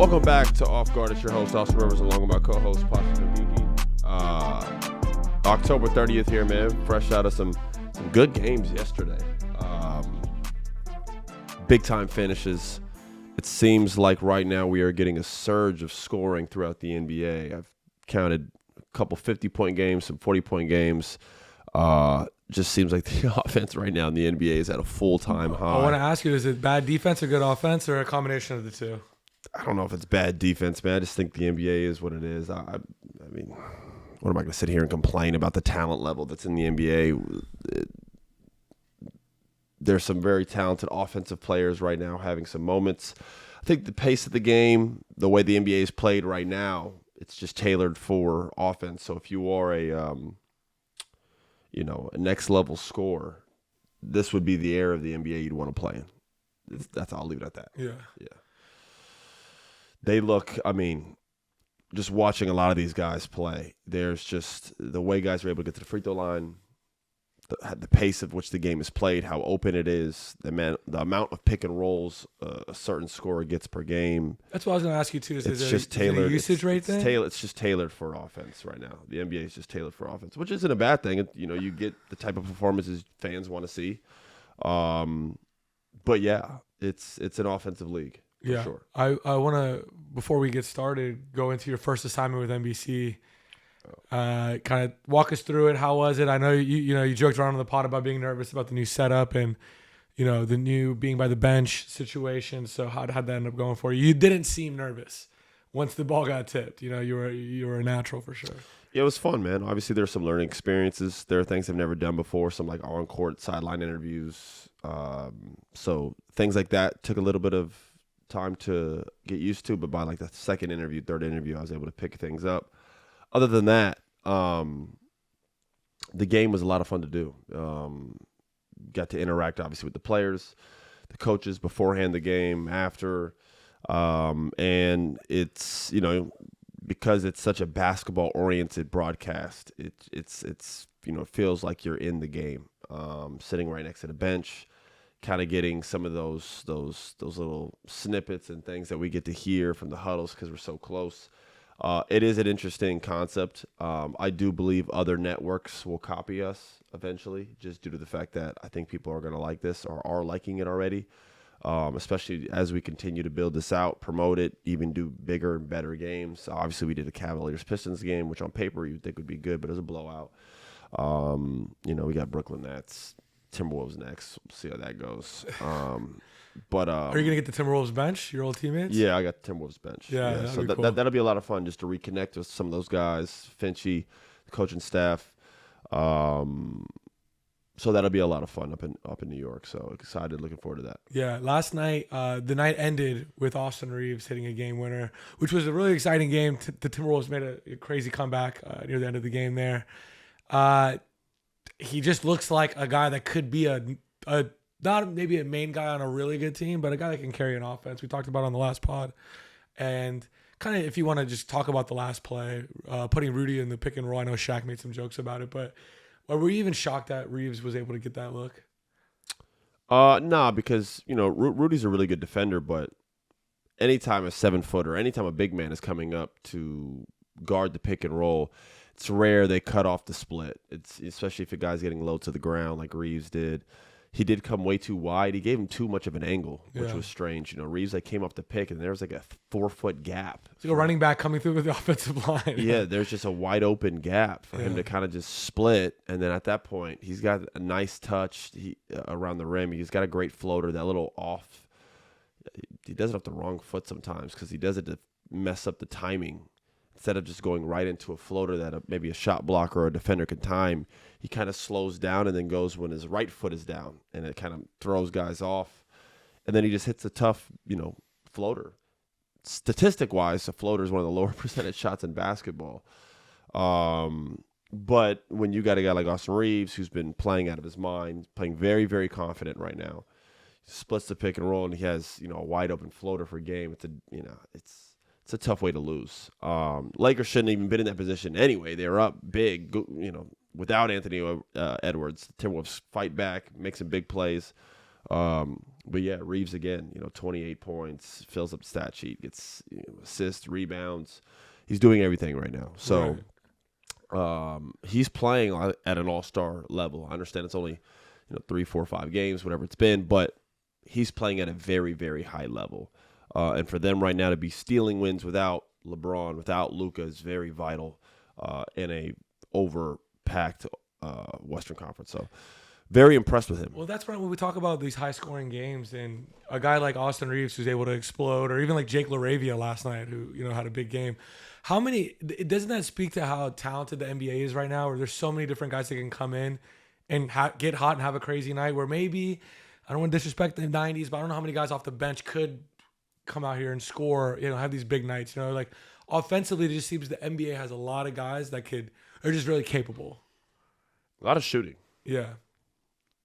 Welcome back to Off Guard. It's your host, Austin Rivers, along with my co-host, Pausha Haghighi. October 30th here, man. Fresh out of some good games yesterday. Big-time finishes. It seems like right now we are getting a surge of scoring throughout the NBA. I've counted a couple 50-point games, some 40-point games. Just seems like the offense right now in the NBA is at a full-time high. I want to ask you, is it bad defense or good offense, or a combination of the two? I don't know if it's bad defense, man. I just think the NBA is what it is. I mean, what am I going to sit here and complain about the talent level that's in the NBA? There's some very talented offensive players right now having some moments. I think the pace of the game, the way the NBA is played right now, it's just tailored for offense. So if you are a next level scorer, this would be the era of the NBA you'd want to play in. I'll leave it at that. Yeah. They look, just watching a lot of these guys play, there's just the way guys are able to get to the free throw line, the pace of which the game is played, how open it is, the amount of pick and rolls a certain scorer gets per game. That's what I was going to ask you, too. It's just tailored. Usage rate thing? It's just tailored for offense right now. The NBA is just tailored for offense, which isn't a bad thing. You get the type of performances fans want to see. But, yeah, it's an offensive league. Yeah, sure. I want to, before we get started, go into your first assignment with NBC. Kind of walk us through it. How was it? I know you joked around on the pod about being nervous about the new setup and the new being by the bench situation. So how'd that end up going for you? You didn't seem nervous once the ball got tipped. You were a natural for sure. Yeah, it was fun, man. Obviously, there's some learning experiences. There are things I've never done before. Some like on-court sideline interviews. So things like that took a little bit of time to get used to, but by like the second interview, third interview, I was able to pick things up. Other than that, the game was a lot of fun to do. Got to interact obviously with the players, the coaches beforehand the game, after, and it's because it's such a basketball oriented broadcast, it's it feels like you're in the game, sitting right next to the bench, kind of getting some of those little snippets and things that we get to hear from the huddles because we're so close. It is an interesting concept. I do believe other networks will copy us eventually, just due to the fact that I think people are going to like this or are liking it already, especially as we continue to build this out, promote it, even do bigger and better games. Obviously, we did a Cavaliers-Pistons game, which on paper you'd think would be good, but it was a blowout. We got Brooklyn Nets, Timberwolves next. We'll see how that goes. But are you gonna get the Timberwolves bench, your old teammates? Yeah, I got the Timberwolves bench. Yeah. So cool. that'll be a lot of fun just to reconnect with some of those guys, Finchy, the coaching staff. So that'll be a lot of fun up in New York. So excited, looking forward to that. Yeah, last night, the night ended with Austin Reaves hitting a game winner, which was a really exciting game. The Timberwolves made a crazy comeback near the end of the game there. He just looks like a guy that could be a not maybe a main guy on a really good team, but a guy that can carry an offense. We talked about it on the last pod. And kind of if you want to just talk about the last play, putting Rudy in the pick and roll. I know Shaq made some jokes about it, but were you even shocked that Reaves was able to get that look? Nah, because, Rudy's a really good defender, but anytime a 7-footer, anytime a big man is coming up to guard the pick and roll, it's rare they cut off the split. It's especially if a guy's getting low to the ground like Reaves did. He did come way too wide. He gave him too much of an angle, which was strange. Reaves came off the pick, and there was like a 4-foot gap. It's like a running back coming through with the offensive line. Yeah, there's just a wide open gap for him to kind of just split. And then at that point, he's got a nice touch around the rim. He's got a great floater, that little off. He does it off the wrong foot sometimes because he does it to mess up the timing. Instead of just going right into a floater that maybe a shot blocker or a defender can time, he kind of slows down and then goes when his right foot is down, and it kind of throws guys off. And then he just hits a tough, floater. Statistic-wise, a floater is one of the lower percentage shots in basketball. But when you got a guy like Austin Reaves, who's been playing out of his mind, playing very, very confident right now, he splits the pick and roll, and he has, a wide open floater for a game. It's a tough way to lose. Lakers shouldn't even been in that position anyway. They were up big, without Anthony Edwards. The Timberwolves fight back, make some big plays. But yeah, Reeves again, 28 points, fills up the stat sheet, gets assists, rebounds. He's doing everything right now. So he's playing at an all-star level. I understand it's only 3, 4, 5 games, whatever it's been, but he's playing at a very, very high level. And for them right now to be stealing wins without LeBron, without Luka is very vital in a overpacked Western Conference. So very impressed with him. Well, that's right. When we talk about these high-scoring games and a guy like Austin Reeves who's able to explode, or even like Jake LaRavia last night who had a big game. Doesn't that speak to how talented the NBA is right now, where there's so many different guys that can come in and get hot and have a crazy night, where maybe, I don't want to disrespect the 90s, but I don't know how many guys off the bench could come out here and score, have these big nights. Like offensively, it just seems the NBA has a lot of guys that are just really capable. A lot of shooting. Yeah.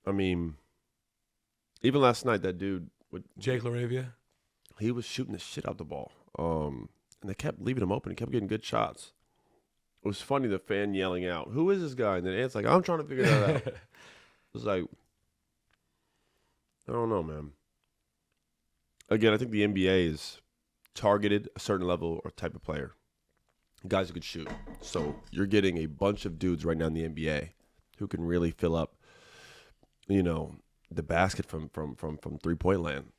I mean, even last night, that dude with Jake LaRavia, he was shooting the shit out the ball. And they kept leaving him open. He kept getting good shots. It was funny, the fan yelling out, "Who is this guy?" And then Ant's like, "I'm trying to figure that out." It was like, I don't know, man. Again, I think the NBA is targeted a certain level or type of player. Guys who could shoot. So you're getting a bunch of dudes right now in the NBA who can really fill up, the basket from 3-point land.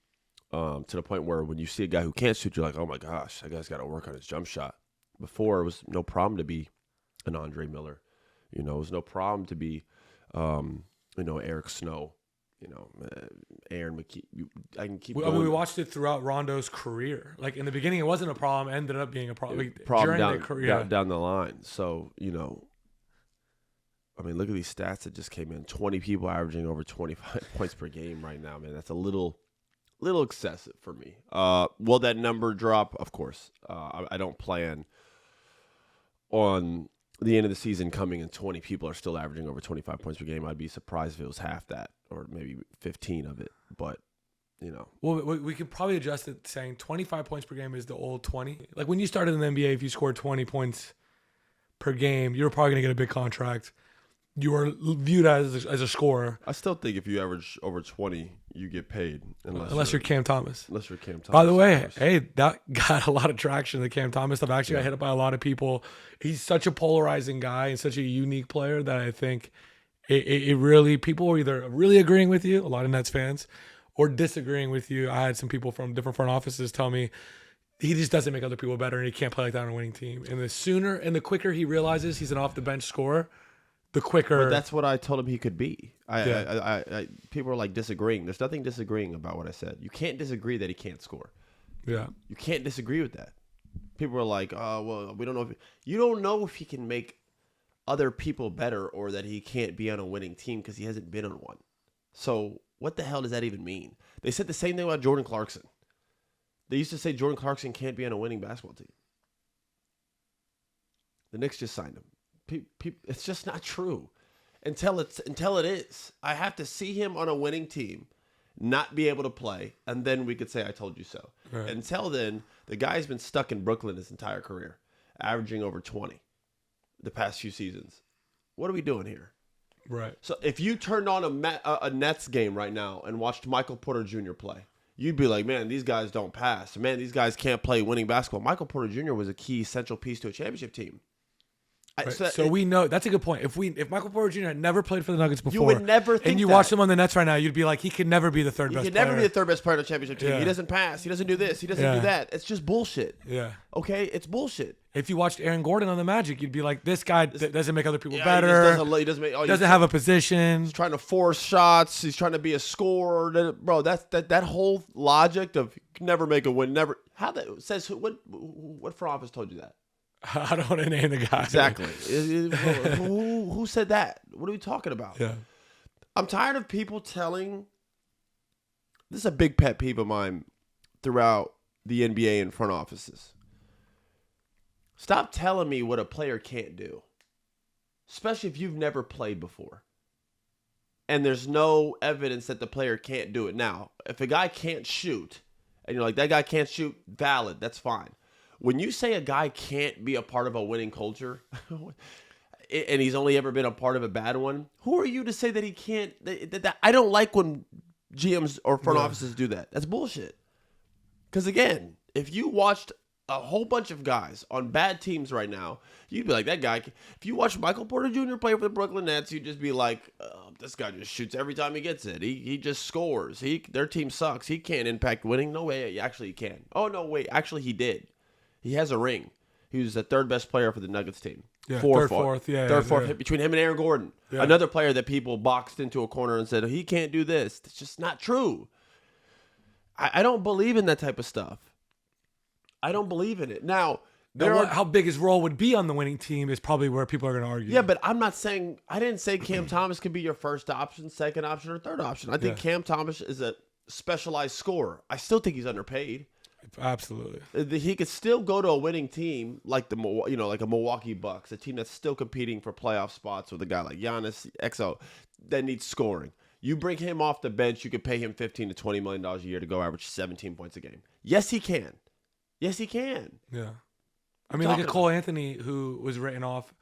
To the point where when you see a guy who can't shoot, you're like, oh my gosh, that guy's got to work on his jump shot. Before, it was no problem to be an Andre Miller. It was no problem to be, Eric Snow. Aaron McKee. I can keep going. We watched it throughout Rondo's career. Like in the beginning, it wasn't a problem. Ended up being a problem. Down the line. So, look at these stats that just came in. 20 people averaging over 25 points per game right now, man. That's a little excessive for me. Will that number drop? Of course. I don't plan on the end of the season coming and 20 people are still averaging over 25 points per game. I'd be surprised if it was half that or maybe 15 of it. But, Well, we could probably adjust it saying 25 points per game is the old 20. Like when you started in the NBA, if you scored 20 points per game, you were probably going to get a big contract. You were viewed as a scorer. I still think if you average over 20, you get paid. Unless you're Cam Thomas. Unless you're Cam Thomas. By the way, hey, that got a lot of traction, the Cam Thomas stuff. Actually, got hit up by a lot of people. He's such a polarizing guy and such a unique player that I think it really, people are either really agreeing with you, a lot of Nets fans, or disagreeing with you. I had some people from different front offices tell me he just doesn't make other people better and he can't play like that on a winning team. And the sooner and the quicker he realizes he's an off-the-bench scorer, the quicker. But that's what I told him he could be. People are like disagreeing. There's nothing disagreeing about what I said. You can't disagree that he can't score. Yeah. You can't disagree with that. People are like, oh, well, we don't know. You don't know if he can make other people better or that he can't be on a winning team because he hasn't been on one. So what the hell does that even mean? They said the same thing about Jordan Clarkson. They used to say Jordan Clarkson can't be on a winning basketball team. The Knicks just signed him. It's just not true until it is. I have to see him on a winning team, not be able to play, and then we could say I told you so. Right. Until then, the guy's been stuck in Brooklyn his entire career, averaging over 20 the past few seasons. What are we doing here? Right. So if you turned on a Nets game right now and watched Michael Porter Jr. play, you'd be like, man, these guys don't pass. Man, these guys can't play winning basketball. Michael Porter Jr. was a key central piece to a championship team. Right. So we know that's a good point. If Michael Porter Jr. had never played for the Nuggets before, you would never think and you that. watch him on the Nets right now, you'd be like, he could never be the third best player. He could never be the third best player on a championship team. Yeah. He doesn't pass. He doesn't do this. He doesn't do that. It's just bullshit. Yeah. Okay? It's bullshit. If you watched Aaron Gordon on the Magic, you'd be like, this guy doesn't make other people better. He doesn't have a position. He's trying to force shots. He's trying to be a scorer. Bro, that whole logic of never make a win, never. How that says what front office told you that? I don't want to name the guy. Exactly. Who said that? What are we talking about? Yeah. I'm tired of people telling. This is a big pet peeve of mine throughout the NBA and front offices. Stop telling me what a player can't do, especially if you've never played before. And there's no evidence that the player can't do it. Now, if a guy can't shoot, and you're like, that guy can't shoot, valid, that's fine. When you say a guy can't be a part of a winning culture, and he's only ever been a part of a bad one, who are you to say that he can't? I don't like when GMs or front offices do that. That's bullshit. Because again, if you watched a whole bunch of guys on bad teams right now, you'd be like, that guy. If you watch Michael Porter Jr. play for the Brooklyn Nets, you'd just be like, this guy just shoots every time he gets it. He just scores. Their team sucks. He can't impact winning. No way. Actually, he can. Oh, no, wait. Actually, he did. He has a ring. He was the third best player for the Nuggets team. Yeah, third, fourth. Between him and Aaron Gordon. Yeah. Another player that people boxed into a corner and said, he can't do this. It's just not true. I don't believe in that type of stuff. I don't believe in it. Now, how big his role would be on the winning team is probably where people are going to argue. Yeah, but I didn't say Cam Thomas could be your first option, second option, or third option. I think Cam Thomas is a specialized scorer. I still think he's underpaid. Absolutely. He could still go to a winning team like like a Milwaukee Bucks, a team that's still competing for playoff spots with a guy like Giannis, XO, that needs scoring. You bring him off the bench, you could pay him $15 to $20 million a year to go average 17 points a game. Yes, he can. Yes, he can. Yeah. I mean, look at Cole Anthony, who was written off.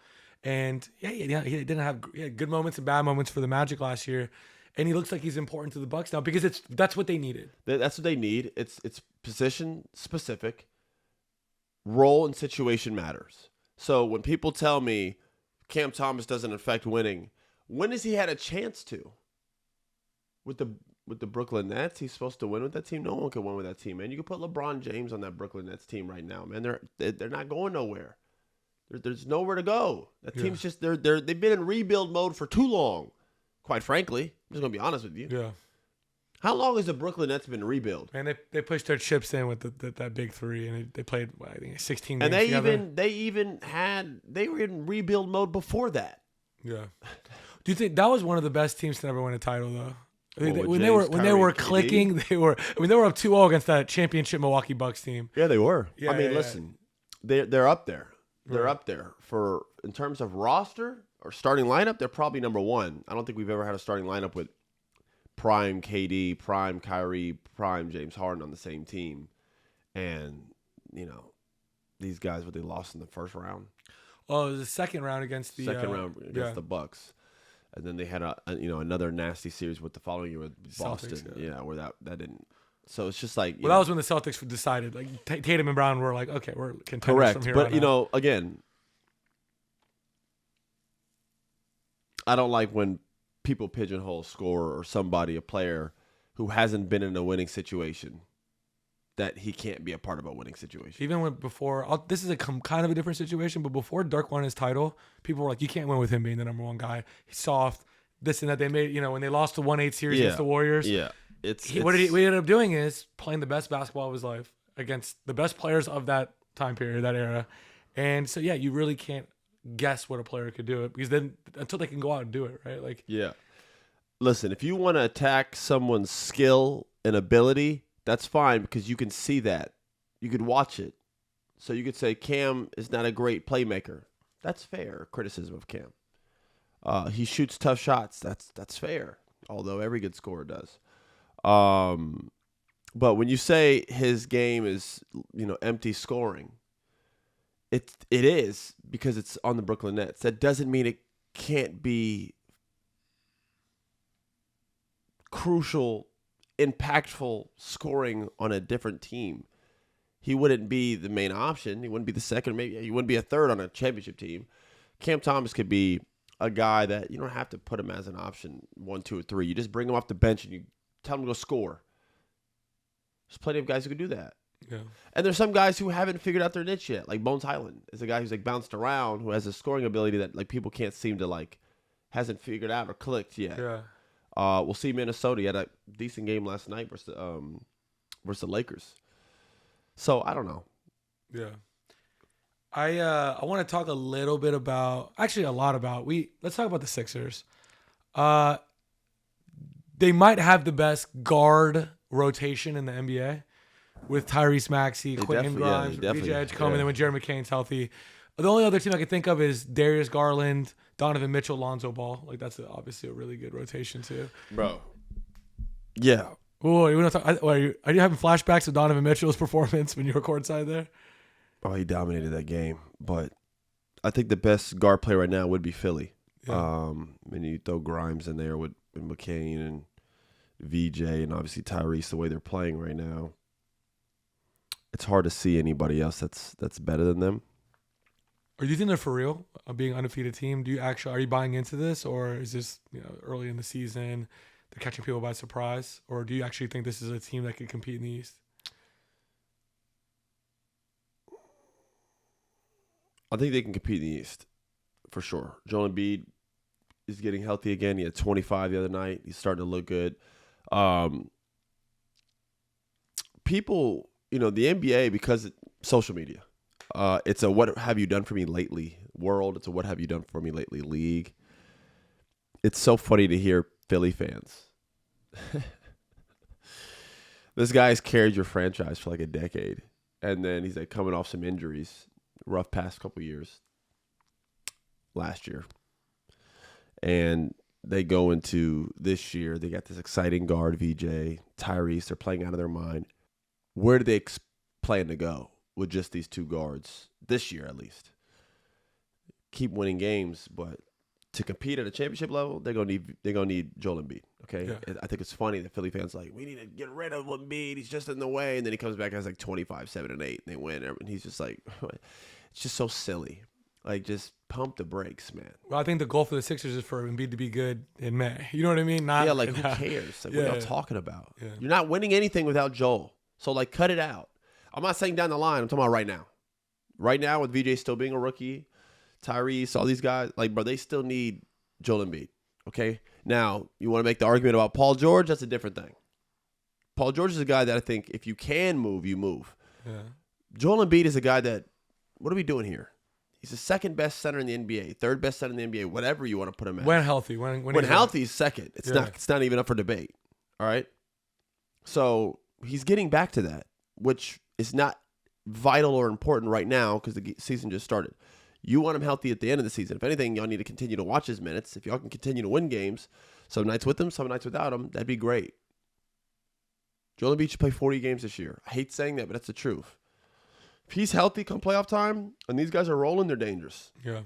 And, he didn't have good moments and bad moments for the Magic last year. And he looks like he's important to the Bucks now because that's what they needed. That's what they need. It's position specific. Role and situation matters. So when people tell me Cam Thomas doesn't affect winning, when has he had a chance to? With the Brooklyn Nets, he's supposed to win with that team. No one can win with that team, man. You can put LeBron James on that Brooklyn Nets team right now, man. They're not going nowhere. There's nowhere to go. That team's just they've been in rebuild mode for too long. Quite frankly, I'm just gonna be honest with you. Yeah. How long has the Brooklyn Nets been rebuild? And they pushed their chips in with that big three, and they played I think 16 games. And they were in rebuild mode before that. Yeah. Do you think that was one of the best teams to ever win a title though? When they were clicking, they were up 2-0 against that championship Milwaukee Bucks team. Yeah, they were. Yeah, listen, they're up there. They're up there for in terms of roster or starting lineup. They're probably number one. I don't think we've ever had a starting lineup with prime KD, prime Kyrie, prime James Harden on the same team, and these guys they lost in the first round. Oh, it was the second round against the Bucks. And then they had another nasty series with the following year with Boston. Celtics, where that didn't. So it's just like that was when the Celtics decided like Tatum and Brown were like, okay, we're contenders correct. From here but on out. Again, I don't like when people pigeonhole scorer or a player who hasn't been in a winning situation that he can't be a part of a winning situation. Even this is kind of a different situation, but before Dirk won his title, people were like, you can't win with him being the number one guy. He's soft, this and that. They made, when they lost the 1-8 series against the Warriors. Yeah. What he ended up doing is playing the best basketball of his life against the best players of that time period, that era. And so, you really can't guess what a player could do it because then until they can go out and do it, right? Like, yeah. Listen, if you want to attack someone's skill and ability, that's fine because you can see that. You could watch it. So you could say Cam is not a great playmaker. That's fair criticism of Cam. He shoots tough shots. That's fair, although every good scorer does. But when you say his game is, empty scoring, it is because it's on the Brooklyn Nets. That doesn't mean it can't be crucial, impactful scoring on a different team. He wouldn't be the main option. He wouldn't be the second. Maybe he wouldn't be a third on a championship team. Cam Thomas could be a guy that you don't have to put him as an option 1, 2, or 3. You just bring him off the bench and you tell him to go score. There's plenty of guys who can do that. Yeah. And there's some guys who haven't figured out their niche yet. Like Bones Highland is a guy who's like bounced around, who has a scoring ability that like people can't seem to hasn't figured out or clicked yet. Yeah. We'll see Minnesota. He had a decent game last night versus the Lakers. So I don't know. Yeah. I want to talk a little bit about, actually a lot about, let's talk about the Sixers. They might have the best guard rotation in the NBA with Tyrese Maxey, Quentin Grimes, BJ Edgecombe, and then when Jerry McCain's healthy. The only other team I can think of is Darius Garland, Donovan Mitchell, Lonzo Ball. Like that's obviously a really good rotation too. Bro. Yeah. Oh, are you having flashbacks of Donovan Mitchell's performance when you were courtside there? Oh, he dominated that game. But I think the best guard player right now would be Philly. Yeah. And you throw Grimes in there with McCain and VJ, and obviously Tyrese, the way they're playing right now, it's hard to see anybody else that's better than them. Or do you think they're for real, being an undefeated team? Are you buying into this, or is this early in the season, they're catching people by surprise, or do you actually think this is a team that could compete in the East? I think they can compete in the East for sure. Joel Embiid is getting healthy again. He had 25 the other night. He's starting to look good. People, the NBA, because it's social media, it's a what have you done for me lately world. It's a what have you done for me lately league. It's so funny to hear Philly fans. This guy's carried your franchise for like a decade, and then he's like coming off some injuries, rough past couple years. Last year, and they go into this year. They got this exciting guard, VJ, Tyrese. They're playing out of their mind. Where do they plan to go with just these two guards this year, at least? Keep winning games, but to compete at a championship level, they're gonna need Joel Embiid. Okay, yeah. I think it's funny that Philly fans are like, we need to get rid of Embiid. He's just in the way, and then he comes back and has like 25, 7, and 8, and they win. And he's just like, it's just so silly. Like, just pump the brakes, man. Well, I think the goal for the Sixers is for Embiid to be good in May. You know what I mean? Who cares? Like, what are y'all talking about? Yeah. You're not winning anything without Joel. So, cut it out. I'm not saying down the line. I'm talking about right now. Right now, with VJ still being a rookie, Tyrese, all these guys, bro, they still need Joel Embiid, okay? Now, you want to make the argument about Paul George? That's a different thing. Paul George is a guy that I think if you can move, you move. Yeah. Joel Embiid is a guy that, what are we doing here? He's the second best center in the NBA, third best center in the NBA, whatever you want to put him at. When healthy. When healthy, he's second. It's not even up for debate. All right? So he's getting back to that, which is not vital or important right now because the season just started. You want him healthy at the end of the season. If anything, y'all need to continue to watch his minutes. If y'all can continue to win games, some nights with him, some nights without him, that'd be great. Joel Embiid should play 40 games this year. I hate saying that, but that's the truth. If he's healthy come playoff time and these guys are rolling, they're dangerous. Yeah.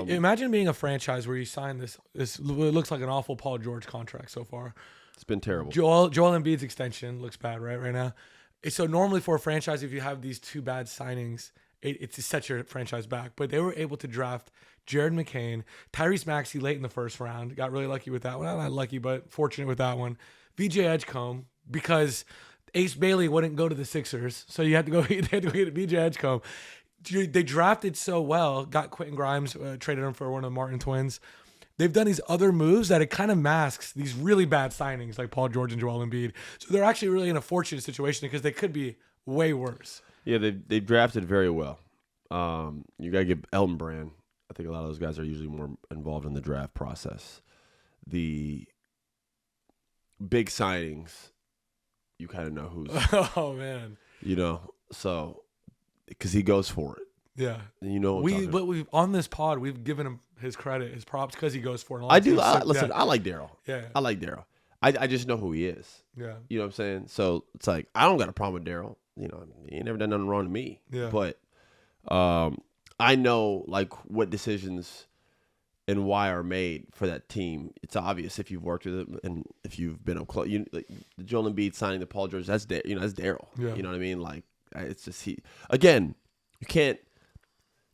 Imagine being a franchise where you sign this. It looks like an awful Paul George contract so far. It's been terrible. Joel Embiid's extension looks bad right now. So normally for a franchise, if you have these two bad signings, it's to set your franchise back. But they were able to draft Jared McCain, Tyrese Maxey late in the first round. Got really lucky with that one. Not lucky, but fortunate with that one. VJ Edgecombe, because Ace Bailey wouldn't go to the Sixers, so they had to go get VJ Edgecombe. They drafted so well, got Quentin Grimes, traded him for one of the Martin twins. They've done these other moves that it kind of masks these really bad signings like Paul George and Joel Embiid. So they're actually really in a fortunate situation because they could be way worse. Yeah, they drafted very well. You got to give Elton Brand. I think a lot of those guys are usually more involved in the draft process. The big signings, you kind of know who's. Oh man. So because he goes for it. Yeah. And we've on this pod we've given him his credit, his props because he goes for it. I do. Listen, I like Daryl. Yeah. I like Daryl. I just know who he is. Yeah. You know what I'm saying? So it's like I don't got a problem with Daryl. He ain't never done nothing wrong to me. Yeah. But I know what decisions and why are made for that team. It's obvious if you've worked with him and if you've been up close. The Joel Embiid signing the Paul George, that's Daryl. Yeah. You know what I mean? It's just you can't.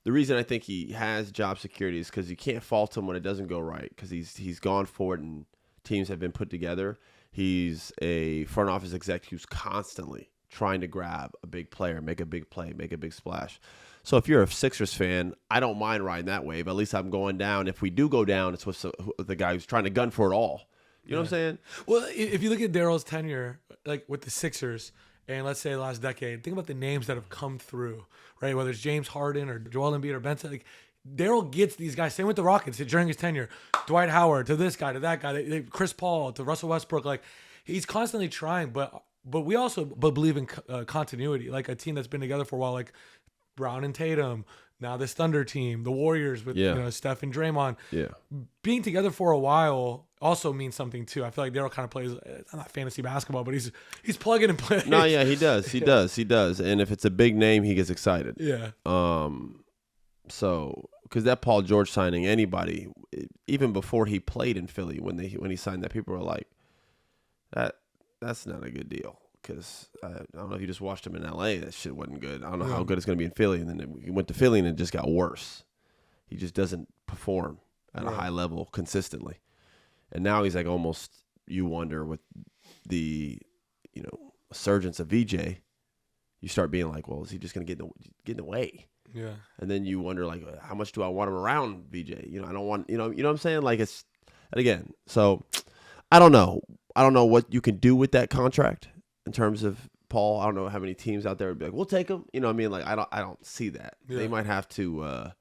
The reason I think he has job security is because you can't fault him when it doesn't go right because he's gone for it and teams have been put together. He's a front office exec who's constantly trying to grab a big player, make a big play, make a big splash. So if you're a Sixers fan, I don't mind riding that wave. At least I'm going down. If we do go down, it's with the guy who's trying to gun for it all. You know what I'm saying? Well, if you look at Daryl's tenure, with the Sixers, and let's say the last decade, think about the names that have come through, right? Whether it's James Harden or Joel Embiid or Dybantsa, Daryl gets these guys. Same with the Rockets during his tenure. Dwight Howard to this guy to that guy, Chris Paul to Russell Westbrook. He's constantly trying, but we also believe in continuity. Like a team that's been together for a while, like Brown and Tatum. Now this Thunder team, the Warriors with Steph and Draymond. Yeah, being together for a while also means something too. I feel like Daryl kind of plays not fantasy basketball, but he's plugging and playing. No, yeah, he does. He does. And if it's a big name, he gets excited. Yeah. So because that Paul George signing, anybody, even before he played in Philly, when he signed that, people were like, That's not a good deal because I don't know if you just watched him in L.A. That shit wasn't good. I don't know how good it's going to be in Philly. And then he went to Philly and it just got worse. He just doesn't perform at a high level consistently. And now he's like almost, you wonder with the, resurgence of VJ, you start being like, well, is he just going to get in the way? Yeah. And then you wonder, like, how much do I want him around VJ? I don't want, you know what I'm saying? Like, it's, and again, so I don't know. I don't know what you can do with that contract in terms of Paul. I don't know how many teams out there would be like, we'll take him. You know what I mean? Like, I don't see that. Yeah. They might have to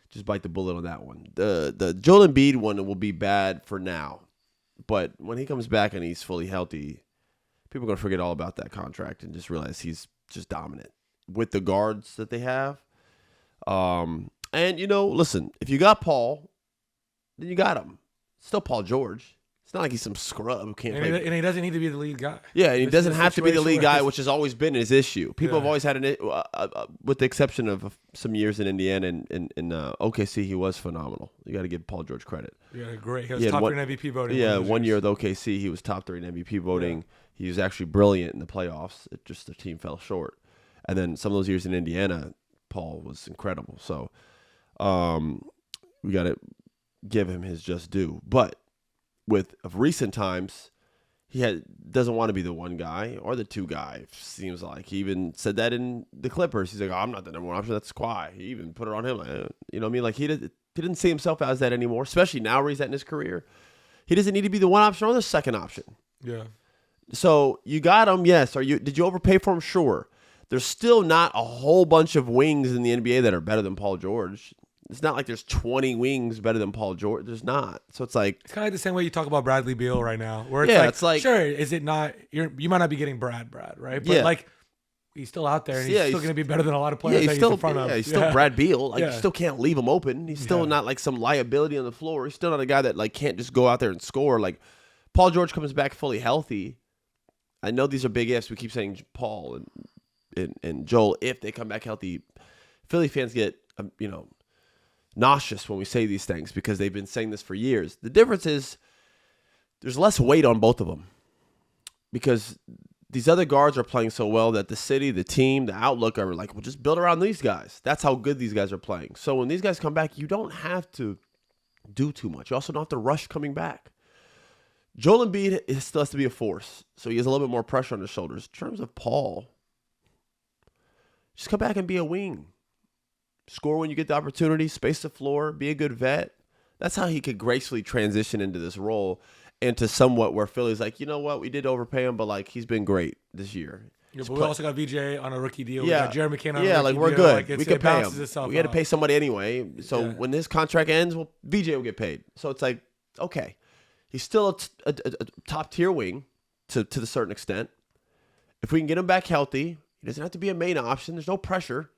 just bite the bullet on that one. The Joel Embiid one will be bad for now. But when he comes back and he's fully healthy, people are going to forget all about that contract and just realize he's just dominant with the guards that they have. And, listen, if you got Paul, then you got him. Still Paul George. It's not like he's some scrub who can't play. And he doesn't need to be the lead guy. Yeah, and he doesn't have to be the lead guy, which has always been his issue. People have always had with the exception of some years in Indiana and in OKC, he was phenomenal. You got to give Paul George credit. Yeah, great. He was top 3 in MVP voting. Yeah, 1 year with OKC, he was top 3 in MVP voting. Yeah. He was actually brilliant in the playoffs. It just the team fell short. And then some of those years in Indiana, Paul was incredible. So we got to give him his just due. But of recent times, he doesn't want to be the one guy or the two guy. Seems like he even said that in the Clippers. He's like, I'm not the number one option. That's Kawhi. He even put it on him. Like, you know what I mean? Like he didn't see himself as that anymore. Especially now where he's at in his career, he doesn't need to be the one option or the second option. Yeah. So you got him, yes. Did you overpay for him? Sure. There's still not a whole bunch of wings in the NBA that are better than Paul George. It's not like there's 20 wings better than Paul George. There's not. So it's like it's kind of like the same way you talk about Bradley Beal right now, where it's like sure, is it not? You might not be getting Brad, right? But like he's still out there, and he's still going to be better than a lot of players that he's in front of. Yeah, he's still Brad Beal. Like you still can't leave him open. He's still not like some liability on the floor. He's still not a guy that like can't just go out there and score. Like Paul George comes back fully healthy. I know these are big ifs. We keep saying Paul and Joel if they come back healthy. Philly fans get nauseous when we say these things because they've been saying this for years. The difference is there's less weight on both of them because these other guards are playing so well that the city, the team, the outlook are like, we'll just build around these guys. That's how good these guys are playing. So when these guys come back, you don't have to do too much. You also don't have to rush coming back. Joel Embiid still has to be a force, so he has a little bit more pressure on his shoulders. In terms of Paul, just come back and be a wing. Score when you get the opportunity, space the floor, be a good vet. That's how he could gracefully transition into this role into somewhat where Philly's like, you know what, we did overpay him, but like he's been great this year. Yeah, but we also got VJ on a rookie deal. Yeah, we got Jeremy McCann on a rookie like we're deal. good. Like we can pay him. We had to pay somebody anyway. So when this contract ends, VJ will get paid. So it's like, okay, he's still a top tier wing to the certain extent. If we can get him back healthy, he doesn't have to be a main option. There's no pressure.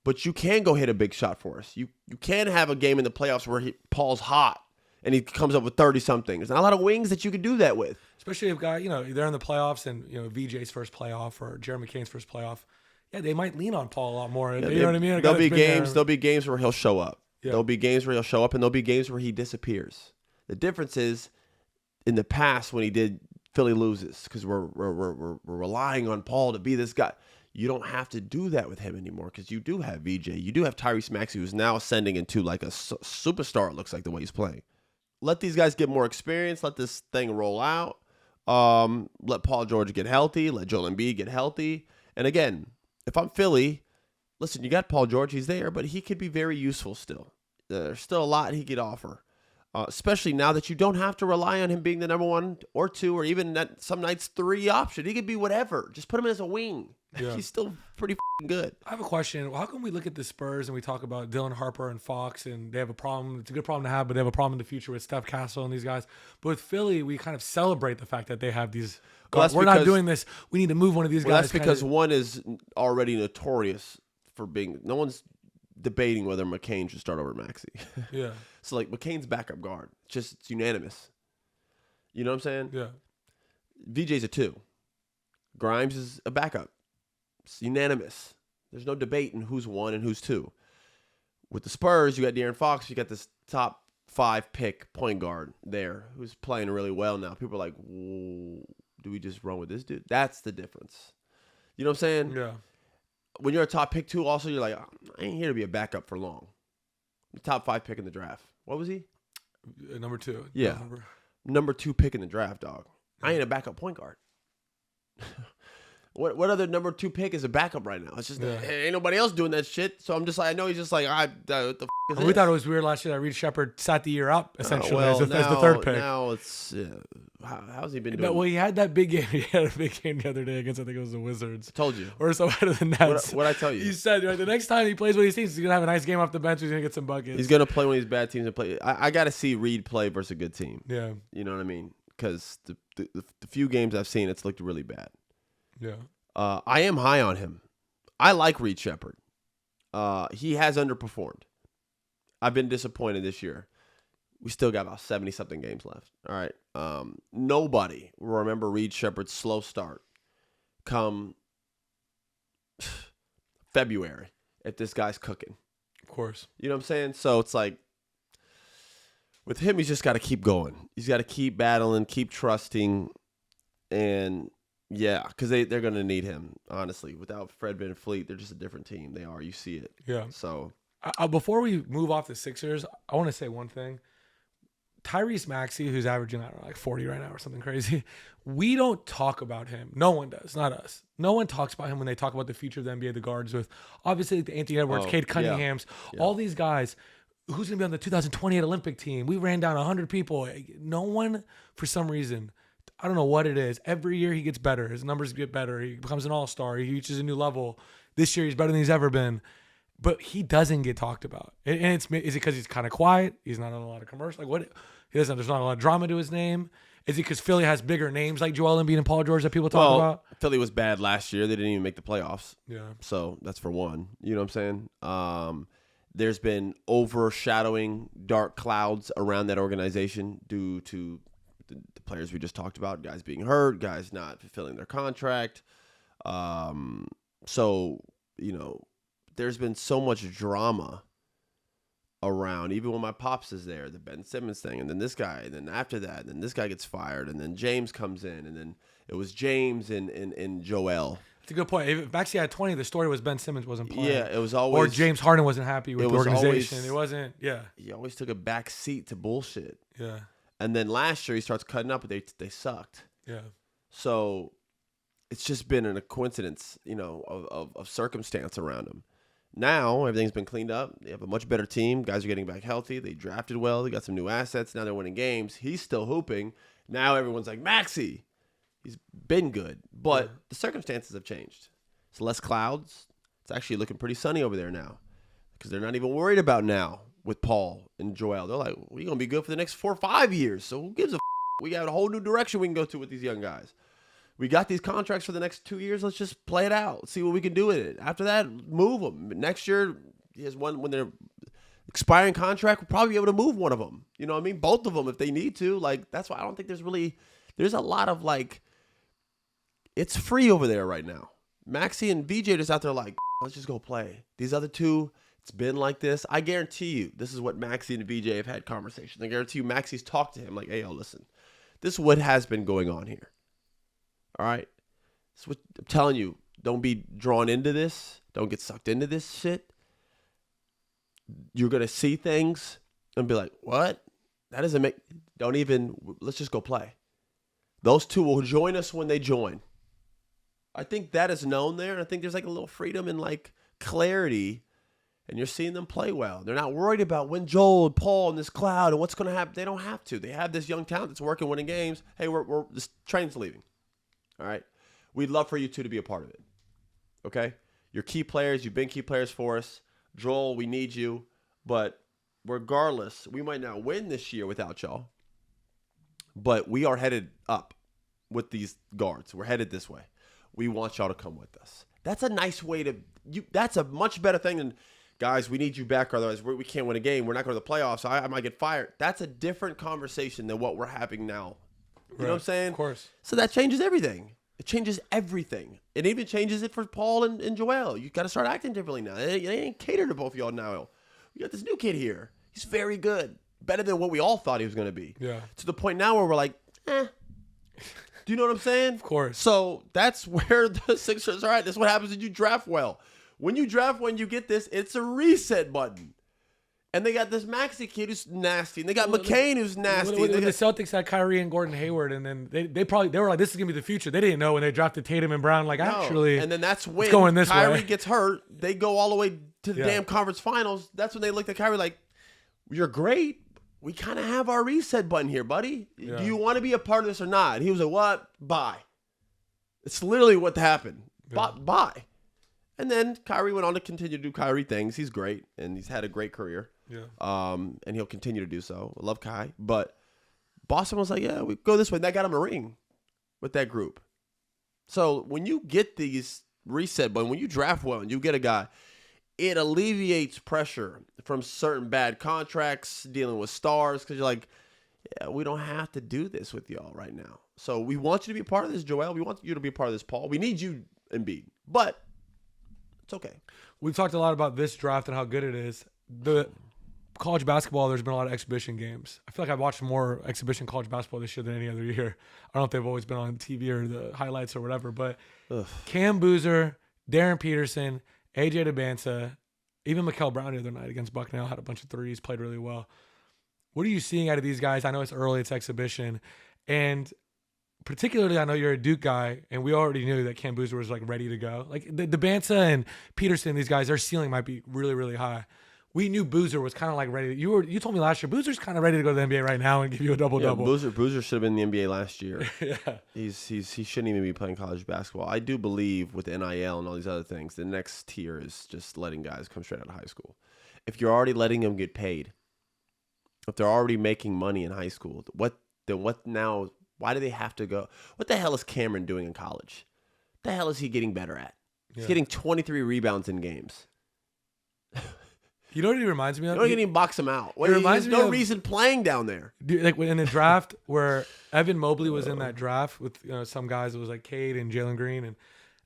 But you can go hit a big shot for us. You can have a game in the playoffs where Paul's hot and he comes up with 30-something. There's not a lot of wings that you could do that with. Especially if they're in the playoffs and VJ's first playoff or Jeremy McCain's first playoff. Yeah, they might lean on Paul a lot more. Yeah, you know what I mean? There'll be games where he'll show up. Yeah. There'll be games where he'll show up and there'll be games where he disappears. The difference is in the past when he did, Philly loses because we're relying on Paul to be this guy. You don't have to do that with him anymore because you do have VJ. You do have Tyrese Maxey, who's now ascending into like a superstar, it looks like, the way he's playing. Let these guys get more experience. Let this thing roll out. Let Paul George get healthy. Let Joel Embiid get healthy. And again, if I'm Philly, listen, you got Paul George. He's there, but he could be very useful still. There's still a lot he could offer, especially now that you don't have to rely on him being the number 1 or 2 or even some nights 3 option. He could be whatever. Just put him as a wing. Yeah. He's still pretty good. I have a question. How come we look at the Spurs and we talk about Dylan Harper and Fox and they have a problem? It's a good problem to have, but they have a problem in the future with Steph Castle and these guys. But with Philly, we kind of celebrate the fact that they have these guys. We're not doing this. We need to move one of these guys. That's because one is already notorious for being – no one's debating whether McCain should start over Maxey. Yeah. So, like, McCain's backup guard. It's unanimous. You know what I'm saying? Yeah. VJ's a 2. Grimes is a backup. It's unanimous. There's no debate in who's 1 and who's 2. With the Spurs, you got De'Aaron Fox. You got this top 5 pick point guard there who's playing really well now. People are like, whoa, do we just run with this dude? That's the difference. You know what I'm saying? Yeah. When you're a top pick too, also you're like, I ain't here to be a backup for long. Top 5 pick in the draft. What was he? Number 2. Yeah. Number 2 pick in the draft, dog. I ain't a backup point guard. What other number 2 pick is a backup right now? It's just ain't nobody else doing that shit. So I'm just like, I know he's just like, what the f is this? We thought it was weird last year that Reed Shepard sat the year up essentially as the 3rd pick. Now it's how's he been doing? Well, he had that big game. He had a big game the other day against, I think it was the Wizards. I told you. Or somebody than that. What I tell you? He said the next time he plays with these teams, he's gonna have a nice game off the bench. He's gonna get some buckets. He's gonna play one of these bad teams and play. I got to see Reed play versus a good team. Yeah. You know what I mean? Because the few games I've seen, it's looked really bad. Yeah. I am high on him. I like Reed Shepard. He has underperformed. I've been disappointed this year. We still got about 70-something games left. All right. Nobody will remember Reed Shepard's slow start come February if this guy's cooking. Of course. You know what I'm saying? So it's like, with him, he's just got to keep going. He's got to keep battling, keep trusting, and yeah, because they're going to need him, honestly. Without Fred VanVleet, they're just a different team. They are. You see it. Yeah. So before we move off the Sixers, I want to say one thing. Tyrese Maxey, who's averaging, I don't know, like 40 right now or something crazy, we don't talk about him. No one does, not us. No one talks about him when they talk about the future of the NBA, the guards with, obviously, the Anthony Edwards, Cade Cunninghams, all these guys. Who's going to be on the 2028 Olympic team? We ran down 100 people. No one, for some reason, I don't know what it is. Every year he gets better. His numbers get better. He becomes an all-star. He reaches a new level. This year he's better than he's ever been. But he doesn't get talked about. And is it because he's kind of quiet? He's not on a lot of commercials? Like what? There's not a lot of drama to his name. Is it because Philly has bigger names like Joel Embiid and Paul George that people talk about? Philly was bad last year. They didn't even make the playoffs. Yeah. So that's for one. You know what I'm saying? There's been overshadowing dark clouds around that organization due to the players we just talked about, guys being hurt, guys not fulfilling their contract. So, you know, there's been so much drama around, even when my pops is there, the Ben Simmons thing, and then this guy, and then after that, and then this guy gets fired, and then James comes in, and then it was James and Joel. That's a good point. If Maxey had 20, the story was Ben Simmons wasn't playing. Yeah, it was always... Or James Harden wasn't happy with the organization. It wasn't, He always took a back seat to bullshit. Yeah. And then last year he starts cutting up, but they sucked. Yeah. So it's just been a coincidence, you know, of circumstance around him. Now everything's been cleaned up. They have a much better team. Guys are getting back healthy. They drafted well. They got some new assets. Now they're winning games. He's still hooping. Now everyone's like, Maxey. He's been good. But the circumstances have changed. It's less clouds. It's actually looking pretty sunny over there now because they're not even worried about now with Paul and Joel. They're like, we're going to be good for the next 4 or 5 years. So who gives a f***? We got a whole new direction we can go to with these young guys. We got these contracts for the next 2 years. Let's just play it out. See what we can do with it. After that, move them. Next year, he has one when they're expiring contract. We'll probably be able to move one of them. You know what I mean? Both of them if they need to. Like, that's why I don't think there's a lot of like, it's free over there right now. Maxey and VJ just out there like, let's just go play. These other two, it's been like this. I guarantee you, this is what Maxey and VJ have had conversations. I guarantee you, Maxey's talked to him like, hey, yo, listen, this is what has been going on here. All right? This is what I'm telling you. Don't be drawn into this. Don't get sucked into this shit. You're going to see things and be like, what? That doesn't make, let's just go play. Those two will join us when they join. I think that is known there. And I think there's like a little freedom and like clarity. And you're seeing them play well. They're not worried about when Joel and Paul and this cloud and what's going to happen. They don't have to. They have this young talent that's working, winning games. Hey, we're this train's leaving. All right? We'd love for you two to be a part of it. Okay? You're key players. You've been key players for us. Joel, we need you. But regardless, we might not win this year without y'all. But we are headed up with these guards. We're headed this way. We want y'all to come with us. That's a nice way to that's a much better thing than, guys, we need you back, otherwise we can't win a game. We're not going to the playoffs. I might get fired. That's a different conversation than what we're having now. You know what I'm saying? Of course. So that changes everything. It changes everything. It even changes it for Paul and Joel. You got to start acting differently now. They ain't catered to both of y'all now. We got this new kid here. He's very good. better than what we all thought he was going to be. Yeah. To the point now where we're like, Do you know what I'm saying? Of course. So that's where the Sixers are at. That's what happens when you draft well. When you draft when you get this, it's a reset button. And they got this Maxey kid who's nasty. And they got McCain who's nasty. When the Celtics had Kyrie and Gordon Hayward, and then they were like, this is going to be the future. They didn't know when they drafted Tatum and Brown. Like, actually, and then that's when going this Kyrie way. gets hurt. They go all the way to the damn conference finals. That's when they looked at Kyrie like, you're great. We kind of have our reset button here, buddy. Yeah. Do you want to be a part of this or not? And he was like, what? Bye. It's literally what happened. Yeah. Bye. And then Kyrie went on to continue to do Kyrie things. He's great, and he's had a great career. Yeah. And he'll continue to do so. I love Kai. But Boston was like, yeah, we go this way. And that got him a ring with that group. So when you get these reset buttons, when you draft well and you get a guy, it alleviates pressure from certain bad contracts, dealing with stars, because you're like, yeah, we don't have to do this with y'all right now. So we want you to be a part of this, Joel. We want you to be a part of this, Paul. We need you, Embiid. But it's okay. We've talked a lot about this draft and how good it is. The college basketball, there's been a lot of exhibition games. I feel like I've watched more exhibition college basketball this year than any other year. I don't know if they've always been on TV or the highlights or whatever, but Cam Boozer, Darren Peterson, AJ Dybantsa, even Mikael Brown the other night against Bucknell had a bunch of threes, played really well. What are you seeing out of these guys? I know it's early, it's exhibition. And particularly, I know you're a Duke guy, and we already knew that Cam Boozer was like ready to go. Like the Dybantsa and Peterson, these guys, their ceiling might be really, really high. We knew Boozer was kind of like ready. You told me last year Boozer's kind of ready to go to the NBA right now and give you a double-double. Boozer should have been in the NBA last year. Yeah. He shouldn't even be playing college basketball. I do believe with NIL and all these other things, the next tier is just letting guys come straight out of high school. If you're already letting them get paid, if they're already making money in high school, what now? Why do they have to go? What the hell is Cameron doing in college? What the hell is he getting better at? He's getting 23 rebounds in games. You know what he reminds me of? You don't even box him out. It reminds There's me no of, reason playing down there. Dude, like in the draft where Evan Mobley was in that draft with some guys, it was like Cade and Jalen Green, and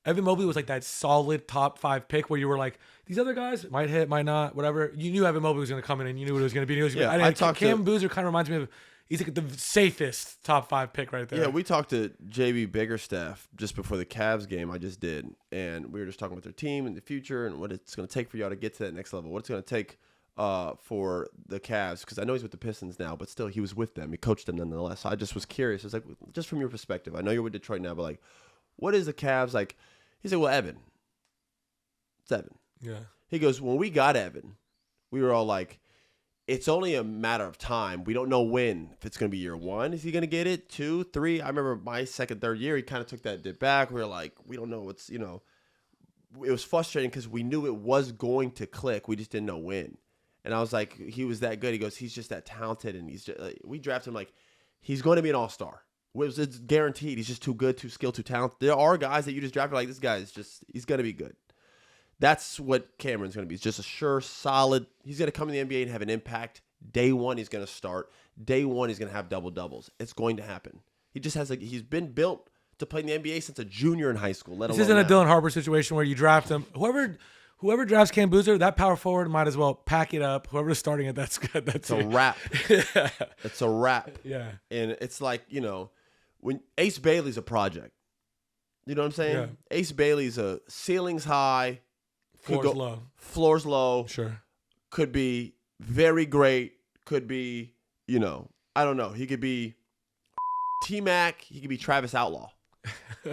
Evan Mobley was like that solid top 5 pick where you were like, these other guys might hit, might not, whatever. You knew Evan Mobley was going to come in, and you knew what it was going to be. Cam Boozer kind of reminds me of. He's like the safest top 5 pick right there. Yeah, we talked to JB Biggerstaff just before the Cavs game I just did, and we were just talking about their team and the future and what it's going to take for y'all to get to that next level. What it's going to take for the Cavs, because I know he's with the Pistons now, but still he was with them. He coached them nonetheless. So I just was curious. I was like, just from your perspective, I know you're with Detroit now, but like, what is the Cavs like? He said, well, Evan. It's Evan. Yeah. He goes, when we got Evan, we were all like, it's only a matter of time. We don't know when. If it's going to be year 1, is he going to get it? 2, 3? I remember my second, third year, he kind of took that dip back. We were like, we don't know what's, it was frustrating because we knew it was going to click. We just didn't know when. And I was like, he was that good. He goes, he's just that talented. And we drafted him like, he's going to be an all-star. It's guaranteed. He's just too good, too skilled, too talented. There are guys that you just drafted like, this guy is just, he's going to be good. That's what Cameron's going to be. He's just a sure, solid. He's going to come in the NBA and have an impact. Day 1, he's going to start. Day 1, he's going to have double-doubles. It's going to happen. He just has he's been built to play in the NBA since a junior in high school. This isn't a Dylan Harper situation where you draft him. Whoever drafts Cam Boozer, that power forward might as well pack it up. Whoever's starting it, that's good. That's a wrap. Yeah. It's a wrap. Yeah. And it's like, when Ace Bailey's a project. You know what I'm saying? Yeah. Ace Bailey's a ceiling's high. Low. Floor's low. Sure. Could be very great. Could be, I don't know. He could be T-Mac. He could be Travis Outlaw. Do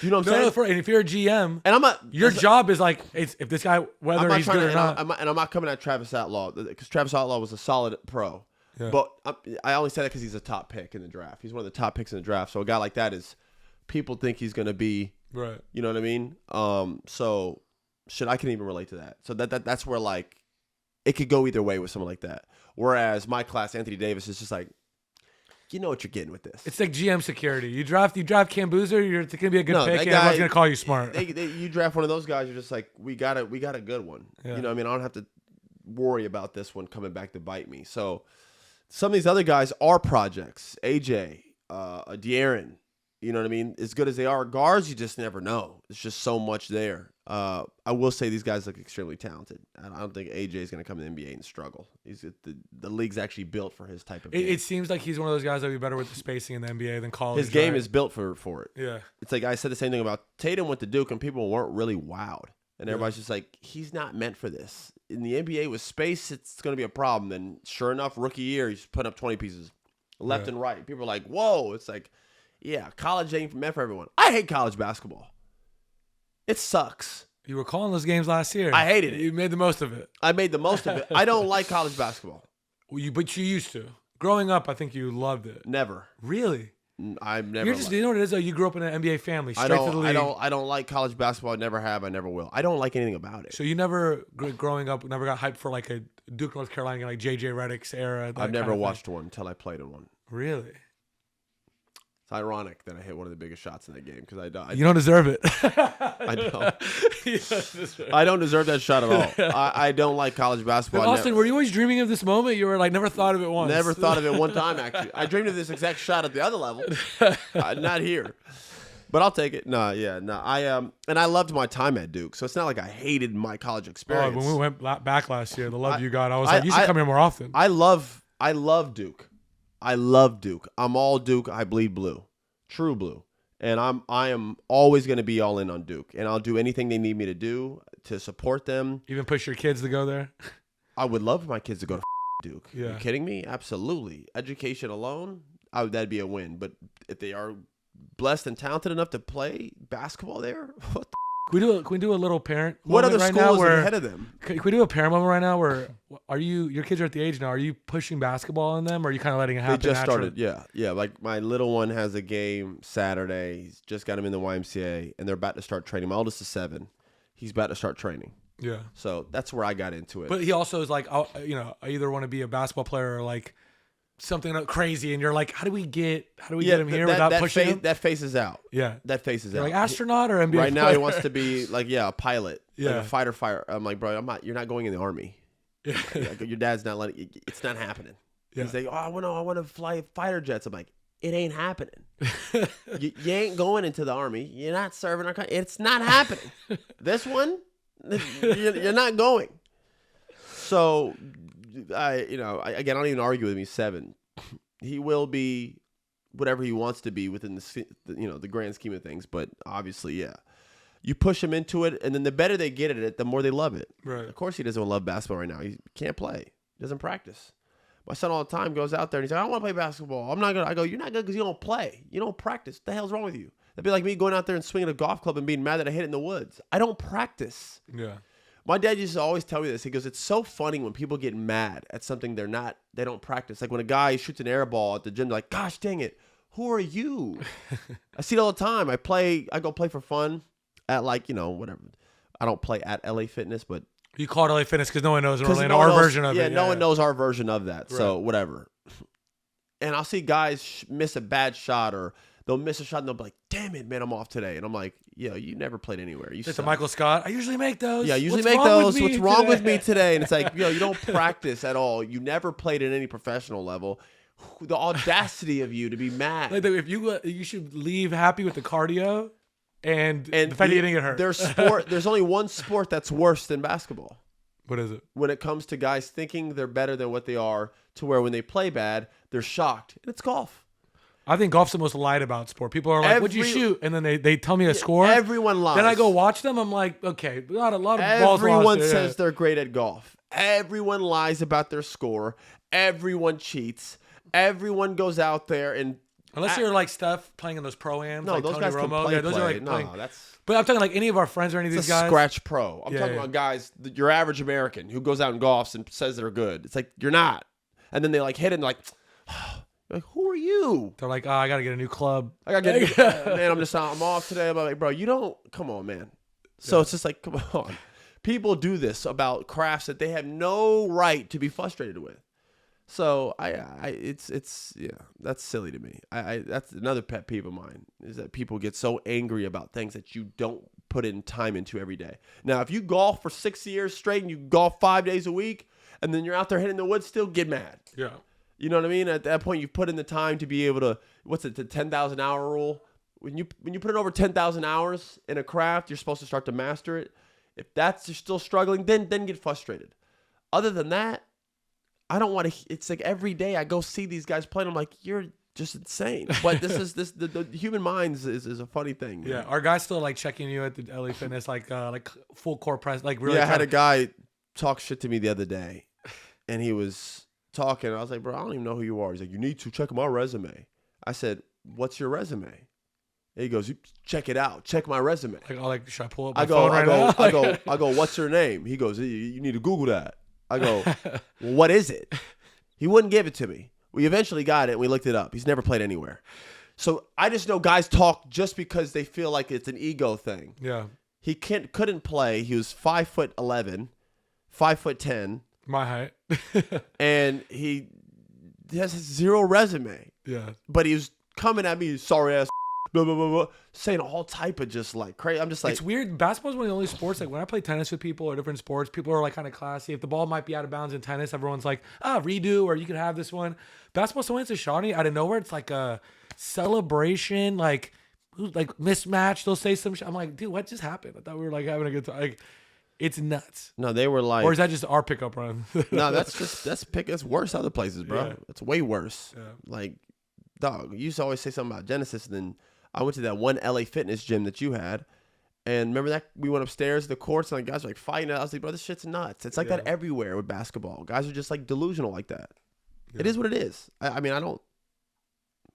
you know what I'm saying? And if you're a GM, and I'm not, your job is like, if this guy, whether he's good or not. I'm not coming at Travis Outlaw because Travis Outlaw was a solid pro. Yeah. But I only say that because he's a top pick in the draft. He's one of the top picks in the draft. So a guy like that is, people think he's going to be, right. You know what I mean? So shit, I can even relate to that. So that's where like it could go either way with someone like that. Whereas my class, Anthony Davis, is just like, you know what you're getting with this. It's like GM security. You draft Cam Boozer, you're going to be a good pick, and everyone's going to call you smart. You draft one of those guys, you're just like, we got a good one. Yeah. You know what I mean? I don't have to worry about this one coming back to bite me. So some of these other guys are projects. AJ, De'Aaron, You know what I mean? As good as they are, guards, you just never know. There's just so much there. I will say these guys look extremely talented. I don't think AJ is going to come to the NBA and struggle. The league's actually built for his type of game. It seems like he's one of those guys that would be better with the spacing in the NBA than college. His game is built for it. Yeah. It's like I said the same thing about Tatum went to Duke, and people weren't really wowed. And everybody's just like, he's not meant for this. In the NBA with space, it's going to be a problem. And sure enough, rookie year, he's putting up 20 pieces left and right. People are like, whoa. It's like, yeah, college ain't meant for everyone. I hate college basketball. It sucks. You were calling those games last year. I hated it. You made the most of it. I made the most of it. I don't like college basketball. But you used to. Growing up, I think you loved it. Never. Really? I've never. You know what it is though? You grew up in an NBA family. Straight to the league. I don't like college basketball. I never have. I never will. I don't like anything about it. So you never, growing up, never got hyped for like a Duke, North Carolina, like JJ Redick's era. I've never watched one until I played in one. Really? It's ironic that I hit one of the biggest shots in that game because you don't deserve it. I don't. I don't deserve that shot at all. I don't like college basketball. But Austin, were you always dreaming of this moment? You were like, never thought of it once. Never thought of it one time, actually. I dreamed of this exact shot at the other level. Not here. But I'll take it. And I loved my time at Duke, so it's not like I hated my college experience. When we went back last year, the love you got, I was like, you should come here more often. I love Duke. I love Duke. I'm all Duke. I bleed blue, true blue, and I am always going to be all in on Duke, and I'll do anything they need me to do to support them. Even push your kids to go there. I would love for my kids to go to Duke. Yeah. Are you kidding me? Absolutely. Education alone, that'd be a win. But if they are blessed and talented enough to play basketball there, what the Can we do a little parent what moment other right schools now where, are ahead of them? Can we do a parent moment right now where your kids are at the age now, are you pushing basketball on them or are you kind of letting it happen? They just naturally? started, yeah. Like my little one has a game Saturday. He's just got him in the YMCA, and they're about to start training. My oldest is 7. He's about to start training. Yeah. So that's where I got into it. But he also is like, I either want to be a basketball player or like something crazy, and you're like, how do we get him here without pushing him? That faces out. Yeah. That faces You're out. like astronaut or NBA right now player? he wants to be like a pilot. Yeah. Like a fighter. I'm like, bro, you're not going in the army. Yeah. Like, your dad's not letting it's not happening. Yeah. He's like, oh, I want to fly fighter jets. I'm like, it ain't happening. you ain't going into the army. You're not serving our country. It's not happening. This one, you're not going. So I don't even argue with him. He's 7. He will be whatever he wants to be within the grand scheme of things. But obviously, yeah, you push him into it, and then the better they get at it, the more they love it. Right. Of course, he doesn't love basketball right now. He can't play. He doesn't practice. My son all the time goes out there and he's like, I don't want to play basketball. I'm not good. I go, you're not good because you don't play. You don't practice. What the hell's wrong with you? That'd be like me going out there and swinging a golf club and being mad that I hit it in the woods. I don't practice. Yeah. My dad used to always tell me this. He goes, it's so funny when people get mad at something they don't practice. Like when a guy shoots an air ball at the gym, they're like, gosh, dang it. Who are you? I see it all the time. I go play for fun at whatever. I don't play at LA Fitness, but. You call it LA Fitness because no one knows in Orlando no one our knows, version of it. No one knows our version of that. Right. So whatever. And I'll see guys miss a bad shot or they'll miss a shot and they'll be like, damn it, man, I'm off today. And I'm like, yo, you never played anywhere. You It's a Michael Scott. I usually make those. Yeah, I usually What's make wrong those. with me What's wrong with today? me today? And it's like, yo, you don't practice at all. You never played at any professional level. The audacity of you to be mad. Like if you should leave happy with the cardio and the fact that you didn't get hurt. There's only one sport that's worse than basketball. What is it? When it comes to guys thinking they're better than what they are, to where when they play bad, they're shocked. And it's golf. I think golf's the most lied about sport. People are like, what'd you shoot? And then they tell me a score. Everyone lies. Then I go watch them. I'm like, okay, not a lot of balls lost. Everyone says they're great at golf. Everyone lies about their score. Everyone cheats. Everyone goes out there and... Unless you're like Steph playing in those pro-ams, no, like those Tony guys Romo. can play. Yeah, those are like playing. That's... But I'm talking like any of our friends or any of these guys. Scratch pro. I'm talking yeah. about guys, your average American who goes out and golfs and says they're good. It's like, you're not. And then they like hit it and like, who are you? They're like, oh, I got to get a new club. I got to get man, I'm off today. I'm like, bro, you don't, come on, man. So It's just like, come on. People do this about crafts that they have no right to be frustrated with. So it's that's silly to me. That's another pet peeve of mine is that people get so angry about things that you don't put in time into every day. Now, if you golf for 6 years straight and you golf 5 days a week and then you're out there hitting the woods, still get mad. Yeah. You know what I mean? At that point, you've put in the time to be able to, what's it, the 10,000 hour rule? when you put in over 10,000 hours in a craft, you're supposed to start to master it. If you're still struggling, then get frustrated. Other than that, I don't want to. It's like every day I go see these guys playing. I'm like, you're just insane. But the human mind is a funny thing. Yeah, are guys still like checking you at the LA Fitness like full court press like really? Yeah, I had a guy talk shit to me the other day, and he was talking. I was like, bro, I don't even know who you are. He's like, you need to check my resume. I said, what's your resume? And he goes, you check it out. Check my resume. Should I pull up my phone right now? I go, what's your name? He goes, you need to Google that. I go, well, what is it? He wouldn't give it to me. We eventually got it, and we looked it up. He's never played anywhere. So I just know guys talk just because they feel like it's an ego thing. Yeah. He couldn't play. He was 5'11", 5'10". My height. And he has zero resume. Yeah. But he was coming at me, sorry ass, blah, blah, blah, blah, saying all type of just like crazy. I'm just like, it's weird. Basketball's one of the only sports. Like when I play tennis with people or different sports, people are like kind of classy. If the ball might be out of bounds in tennis, everyone's like, redo, or you can have this one. Basketball, someone hits a shawty out of nowhere. It's like a celebration, like mismatch. They'll say some shit. I'm like, dude, what just happened? I thought we were like having a good time. Like, it's nuts. No, they were like, or is that just our pickup run? No, that's worse other places, bro. Yeah. It's way worse. Yeah. Like, dog, you used to always say something about Genesis, and then I went to that one LA Fitness gym that you had, and remember that we went upstairs to the courts and like guys were like fighting. I was like, bro, this shit's nuts. It's like that everywhere with basketball. Guys are just like delusional like that. Yeah. It is what it is. I mean, I don't.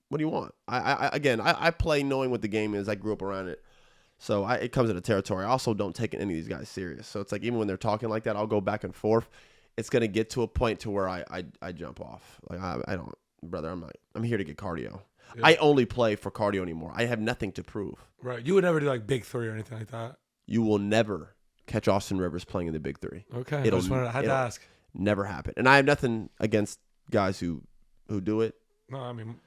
What do you want? I play knowing what the game is. I grew up around it, so it comes to the territory. I also don't take any of these guys serious. So it's like even when they're talking like that, I'll go back and forth. It's gonna get to a point to where I jump off. Like I don't, brother. I'm here to get cardio. Yeah. I only play for cardio anymore. I have nothing to prove. Right. You would never do like Big Three or anything like that. You will never catch Austin Rivers playing in the Big Three. Okay. I had to ask. Never happen. And I have nothing against guys who do it. No, I mean,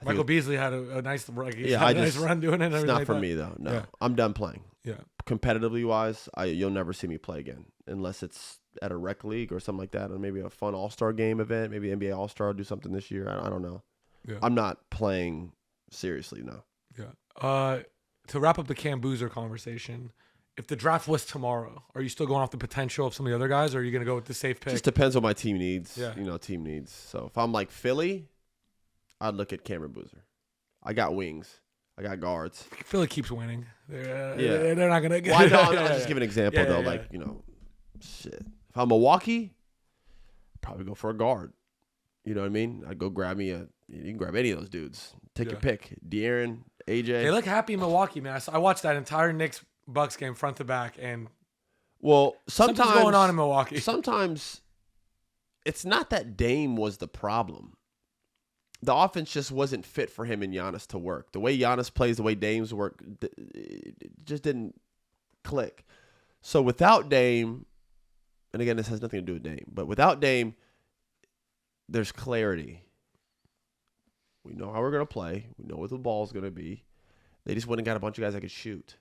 Michael Beasley had a nice, nice run doing it. And it's not like for that. Me though. No, yeah. I'm done playing. Yeah. Competitively wise, you'll never see me play again unless it's at a rec league or something like that, or maybe a fun All-Star game event, maybe NBA All-Star, do something this year. I don't know. Yeah. I'm not playing seriously, no. Yeah. To wrap up the Cam Boozer conversation, if the draft was tomorrow, are you still going off the potential of some of the other guys, or are you going to go with the safe pick? Just depends what my team needs. Yeah. Team needs. So if I'm like Philly, I'd look at Cameron Boozer. I got wings. I got guards. Philly keeps winning. They're not going to get it. Well, I'll just give an example, though. Like, shit. If I'm Milwaukee, I'd probably go for a guard. You know what I mean? I'd go grab me you can grab any of those dudes. Take your pick. De'Aaron, AJ. They look happy in Milwaukee, man. I watched that entire Knicks-Bucks game front to back, and something's going on in Milwaukee. Sometimes it's not that Dame was the problem. The offense just wasn't fit for him and Giannis to work. The way Giannis plays, the way Dame's work, it just didn't click. So without Dame, and again, this has nothing to do with Dame, but without Dame, there's clarity. We know how we're going to play. We know what the ball's going to be. They just went and got a bunch of guys that could shoot.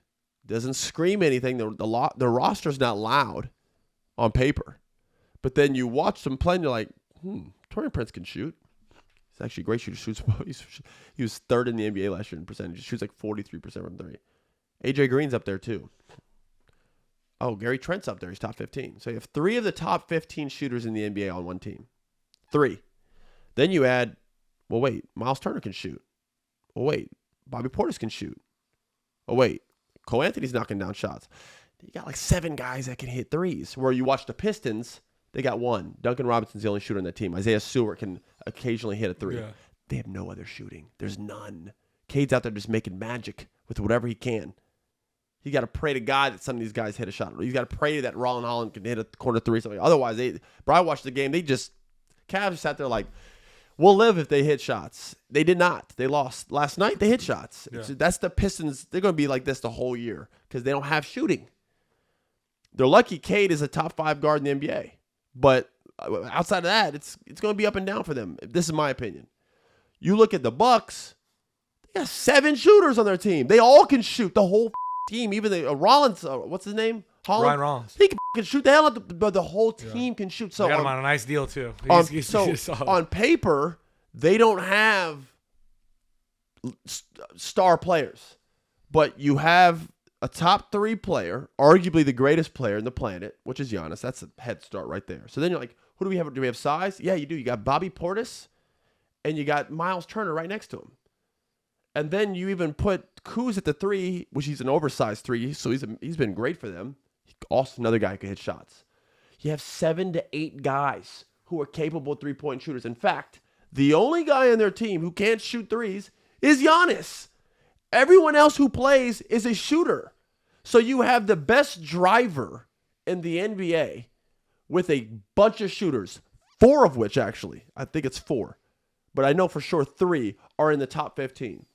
Doesn't scream anything. The roster's not loud on paper. But then you watch them play and you're like, Taurean Prince can shoot. He's actually a great shooter. He was third in the NBA last year in percentage. He shoots like 43% from three. AJ Green's up there too. Oh, Gary Trent's up there. He's top 15. So you have 3 of the top 15 shooters in the NBA on one team. 3. Then you add, well, wait, Miles Turner can shoot. Well, wait, Bobby Portis can shoot. Oh, wait, Cole Anthony's knocking down shots. You got like 7 guys that can hit threes. Where you watch the Pistons, they got 1. Duncan Robinson's the only shooter on that team. Isaiah Stewart can occasionally hit a 3. Yeah. They have no other shooting. There's none. Cade's out there just making magic with whatever he can. You got to pray to God that some of these guys hit a shot. You got to pray that Rollin Holland can hit a corner 3. Something. Otherwise, I watched the game. Cavs just sat there like, we'll live if they hit shots. They did not. They lost. Last night, they hit shots. Yeah. That's the Pistons. They're going to be like this the whole year because they don't have shooting. They're lucky Cade is a top 5 guard in the NBA. But outside of that, it's going to be up and down for them. This is my opinion. You look at the Bucks, they got 7 shooters on their team. They all can shoot. The whole team. Even the Rollins, what's his name? Holland? Ryan Rollins. He can shoot the hell out of but the whole team can shoot. So they got him on a nice deal, too. On paper, they don't have star players. But you have a top 3 player, arguably the greatest player on the planet, which is Giannis. That's a head start right there. So then you're like, who do we have? Do we have size? Yeah, you do. You got Bobby Portis, and you got Miles Turner right next to him. And then you even put Kuz at the 3, which he's an oversized 3, so he's been great for them. Also, another guy who can hit shots. You have 7 to 8 guys who are capable 3-point shooters. In fact, the only guy on their team who can't shoot threes is Giannis. Everyone else who plays is a shooter. So you have the best driver in the NBA with a bunch of shooters, 4 of which actually, I think it's 4, but I know for sure 3 are in the top 15.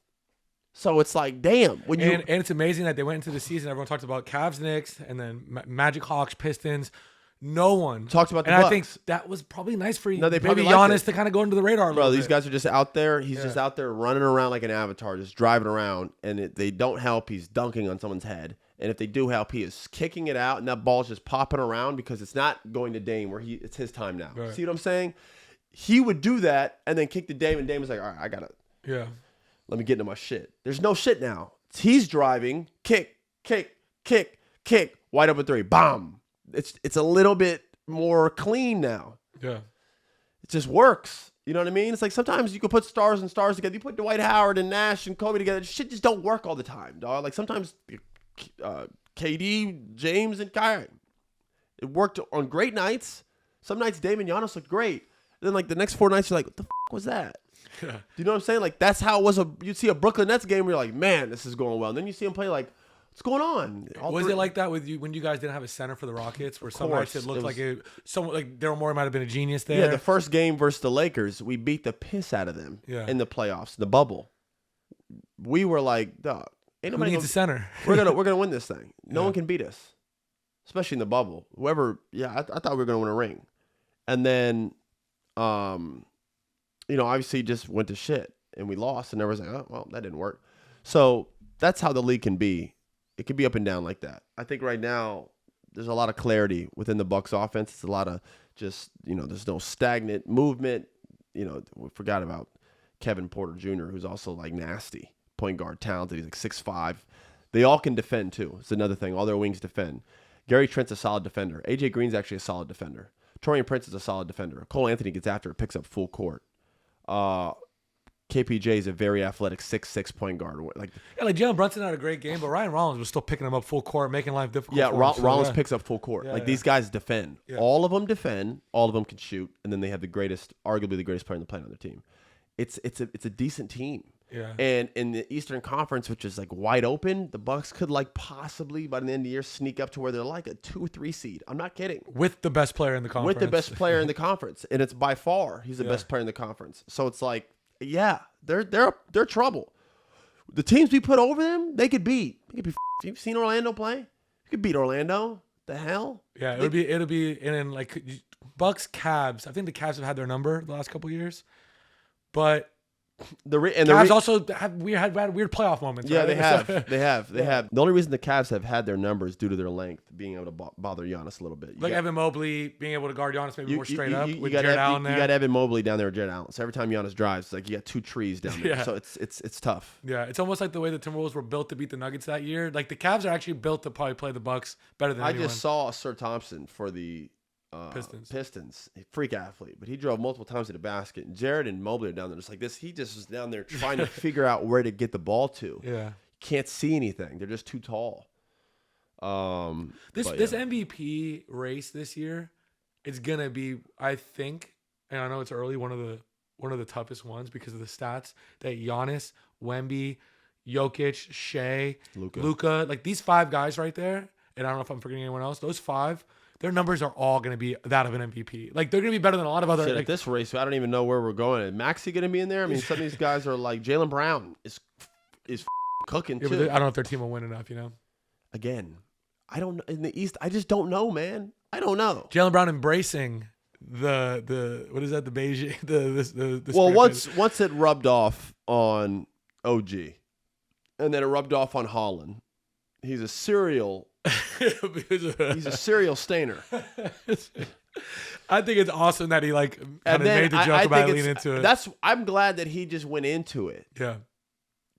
So it's like, damn. And it's amazing that they went into the season. Everyone talked about Cavs, Knicks, and then Magic, Hawks, Pistons. No one talked about the Bucks. Bucks. I think that was probably nice for No, they maybe probably Giannis to kind of go under the radar a Bro, little these bit. guys are just out there. He's just out there running around like an avatar, just driving around. And they don't help. He's dunking on someone's head. And if they do help, he is kicking it out. And that ball's just popping around because it's not going to Dame where it's his time now. Right. See what I'm saying? He would do that and then kick to Dame. And Dame was like, all right, I got to. Yeah. Let me get into my shit. There's no shit now. He's driving, kick, wide open 3, bomb. It's a little bit more clean now. Yeah. It just works. You know what I mean? It's like sometimes you can put stars and stars together. You put Dwight Howard and Nash and Kobe together. Shit just don't work all the time, dog. Like sometimes KD, James, and Kyrie. It worked on great nights. Some nights Dame and Giannis looked great. Then like the next 4 nights you're like, what the fuck was that? Yeah. Do you know what I'm saying? Like that's how it was. You'd see a Brooklyn Nets game where you're like, man, this is going well. And then you see him play like, what's going on? Was it like that with you when you guys didn't have a center for the Rockets? Where some nights it looked like someone like Daryl Morey might have been a genius there. Yeah, the first game versus the Lakers, we beat the piss out of them in the playoffs, the bubble. We were like, dog, ain't nobody needs a center. we're gonna win this thing. No one can beat us, especially in the bubble. Whoever, I thought we were gonna win a ring, and then, obviously just went to shit and we lost, and everyone's like, oh well, that didn't work. So that's how the league can be. It can be up and down like that. I think right now there's a lot of clarity within the Bucks offense. It's a lot of just, there's no stagnant movement. We forgot about Kevin Porter Jr., who's also like nasty, point guard, talented. He's like 6'5". They all can defend too. It's another thing. All their wings defend. Gary Trent's a solid defender. AJ Green's actually a solid defender. Torian Prince is a solid defender. Cole Anthony gets after it, picks up full court. KPJ is a very athletic 6'6" point guard. Like Jalen Brunson had a great game, but Ryan Rollins was still picking him up full court, making life difficult. Yeah, Rollins picks up full court. These guys defend. Yeah. All of them defend. All of them can shoot, and then they have arguably the greatest player on the planet on their team. It's a decent team. Yeah. And in the Eastern Conference, which is like wide open, the Bucks could like possibly by the end of the year sneak up to where they're like a 2 or 3 seed. I'm not kidding. With the best player in the conference. And it's by far he's the best player in the conference. So it's like. Yeah, they're trouble. The teams we put over them, they could beat. You've seen Orlando play? You could beat Orlando. The hell? Yeah, it'll be and like Bucks, Cavs. I think the Cavs have had their number the last couple of years, but Cavs also had weird playoff moments. Yeah, right? They have. The only reason the Cavs have had their number is due to their length, being able to bother Giannis a little bit. Evan Mobley being able to guard Giannis maybe more straight up with Jared Allen there. You got Evan Mobley down there with Jared Allen. So every time Giannis drives, it's like you got 2 trees down there. So it's tough. Yeah, it's almost like the way the Timberwolves were built to beat the Nuggets that year. Like the Cavs are actually built to probably play the Bucks better than anyone. I just saw Sir Thompson for the Pistons, freak athlete, but he drove multiple times to the basket. And Jared and Mobley are down there just like this. He just was down there trying to figure out where to get the ball to. Yeah, can't see anything. They're just too tall. This MVP race this year, it's gonna be, I think, and I know it's early, one of the toughest ones because of the stats that Giannis, Wemby, Jokic, Shea, Luka, like these 5 guys right there. And I don't know if I'm forgetting anyone else. Those 5. Their numbers are all going to be that of an MVP. Like, they're going to be better than a lot of other... at this race, I don't even know where we're going. Is Maxey going to be in there? I mean, some of these guys are like... Jaylen Brown is cooking, too. But I don't know if their team will win enough, Again, I don't know. In the East, I just don't know, man. I don't know. Jaylen Brown embracing the what is that? The Beijing... The well, once it rubbed off on OG, and then it rubbed off on Holland, he's a serial... he's a serial stainer. I think it's awesome that he kind of made the joke about leaning into it. I'm glad that he just went into it. Yeah.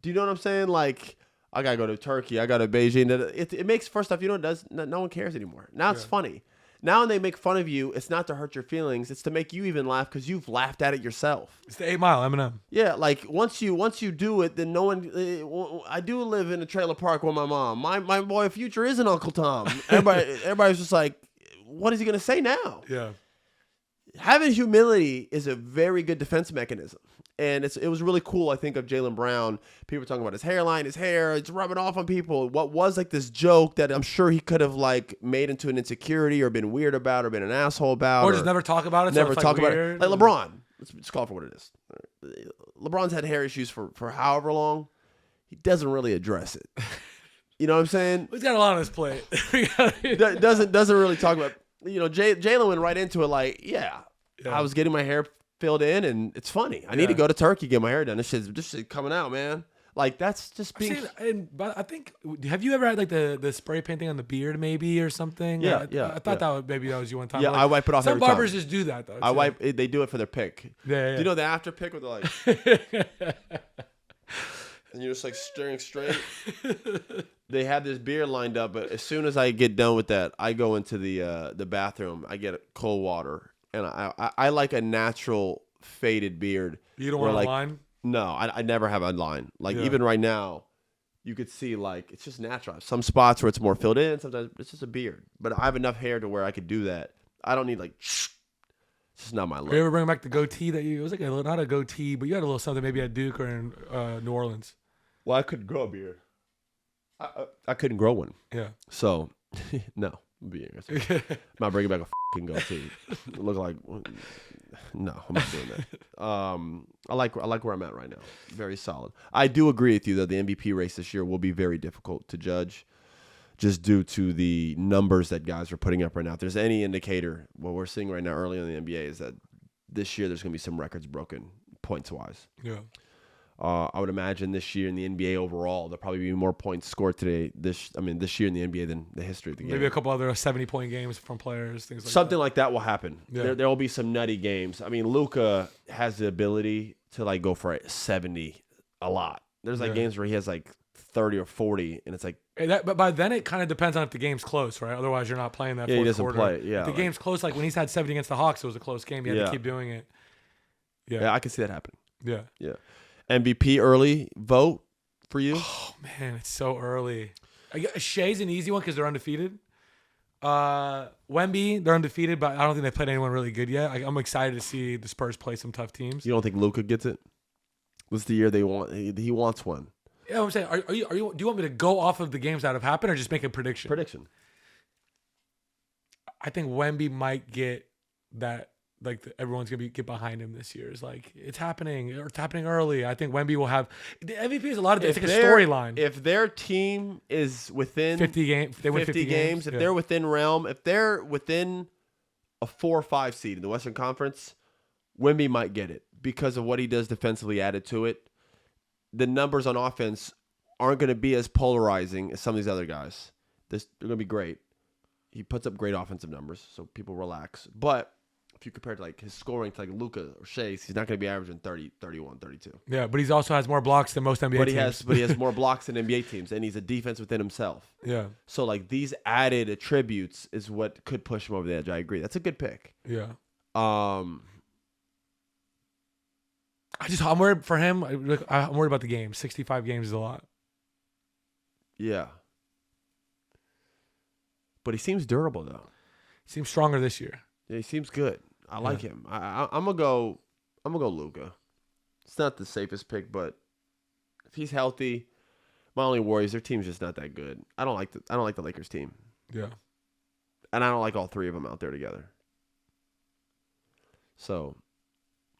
Do you know what I'm saying? Like, I gotta go to Turkey. I got to Beijing. It makes, first off, it does. No one cares anymore. Now it's funny. Now when they make fun of you, it's not to hurt your feelings. It's to make you even laugh because you've laughed at it yourself. It's the 8 Mile, Eminem. Yeah, like once you do it, then no one. I do live in a trailer park with my mom. My boy Future isn't Uncle Tom. Everybody's just like, what is he gonna say now? Yeah. Having humility is a very good defense mechanism. And it was really cool, I think, of Jaylen Brown. People were talking about his hairline, his hair. It's rubbing off on people. What was like this joke that I'm sure he could have like made into an insecurity or been weird about or been an asshole about. Or just never talk about it. Never so talk about weird. it. Like LeBron. Let's call it for what it is. LeBron's had hair issues for however long. He doesn't really address it. You know what I'm saying? He's got a lot on his plate. doesn't really talk about. Jaylen went right into it like, I was getting my hair filled in, and it's funny. I need to go to Turkey, get my hair done. This shit coming out, man. Like, that's just being. But I think, have you ever had like the spray painting on the beard, maybe, or something? Yeah, I thought that was you one time. Yeah, I wipe it off. Some every barbers time. just do that though. They do it for their pick. Yeah. Do you know the after pick where they're like, and you're just like staring straight. They have this beard lined up, but as soon as I get done with that, I go into the bathroom. I get cold water, and I like a natural faded beard. You don't want a line? No, I never have a line. Like even right now, you could see like it's just natural. Some spots where it's more filled in. Sometimes it's just a beard. But I have enough hair to where I could do that. I don't need like. It's just not my look. You ever bring back the goatee that it was like not a goatee, but you had a little something maybe at Duke or in New Orleans. Well, I couldn't grow a beard. I couldn't grow one. Yeah. So, no. I'm not bringing back a fucking goatee. Look like. No, I'm not doing that. I like where I'm at right now. Very solid. I do agree with you that the MVP race this year will be very difficult to judge, just due to the numbers that guys are putting up right now. If there's any indicator, what we're seeing right now early in the NBA is that this year there's going to be some records broken points wise. Yeah. I would imagine this year in the NBA overall, there'll probably be more points scored this year in the NBA than the history of the game. Maybe a couple other 70-point games from players, things like that. Something like that will happen. Yeah. There will be some nutty games. I mean, Luka has the ability to like go for 70 a lot. There's like games where he has like 30 or 40, and it's like. But by then it kind of depends on if the game's close, right? Otherwise, you're not playing that. Yeah, he doesn't quarter. play. Yeah, if the game's close, like when he's had 70 against the Hawks, it was a close game. He had to keep doing it. Yeah, I can see that happen. Yeah. MVP early vote for you? Oh, man, it's so early. Shea's an easy one because they're undefeated. Wemby, they're undefeated, but I don't think they played anyone really good yet. I'm excited to see the Spurs play some tough teams. You don't think Luka gets it? What's the year they want? He wants one. Yeah, I'm saying, do you want me to go off of the games that have happened or just make a prediction? Prediction. I think Wemby might get that. Like everyone's gonna get behind him this year. It's like it's happening, or it's happening early. I think Wemby will have the MVP is a lot of. It's like a storyline. If their team is within 50 games, they win 50 games. If they're within realm, if they're within a 4 or 5 seed in the Western Conference, Wemby might get it because of what he does defensively added to it. The numbers on offense aren't going to be as polarizing as some of these other guys. They're going to be great. He puts up great offensive numbers, so people relax. But if you compare to like his scoring to like Luka or Shea, he's not going to be averaging 30, 31, 32. Yeah, but he also has more blocks than most NBA teams. But he has more blocks than NBA teams, and he's a defense within himself. Yeah. So like these added attributes is what could push him over the edge. I agree. That's a good pick. Yeah. I'm worried for him. I'm worried about the game. 65 games is a lot. Yeah. But he seems durable though. He seems stronger this year. Yeah, he seems good. I like him. I'm gonna go Luka. It's not the safest pick, but if he's healthy, my only worry is their team's just not that good. I don't like the Lakers team. Yeah. And I don't like all three of them out there together. So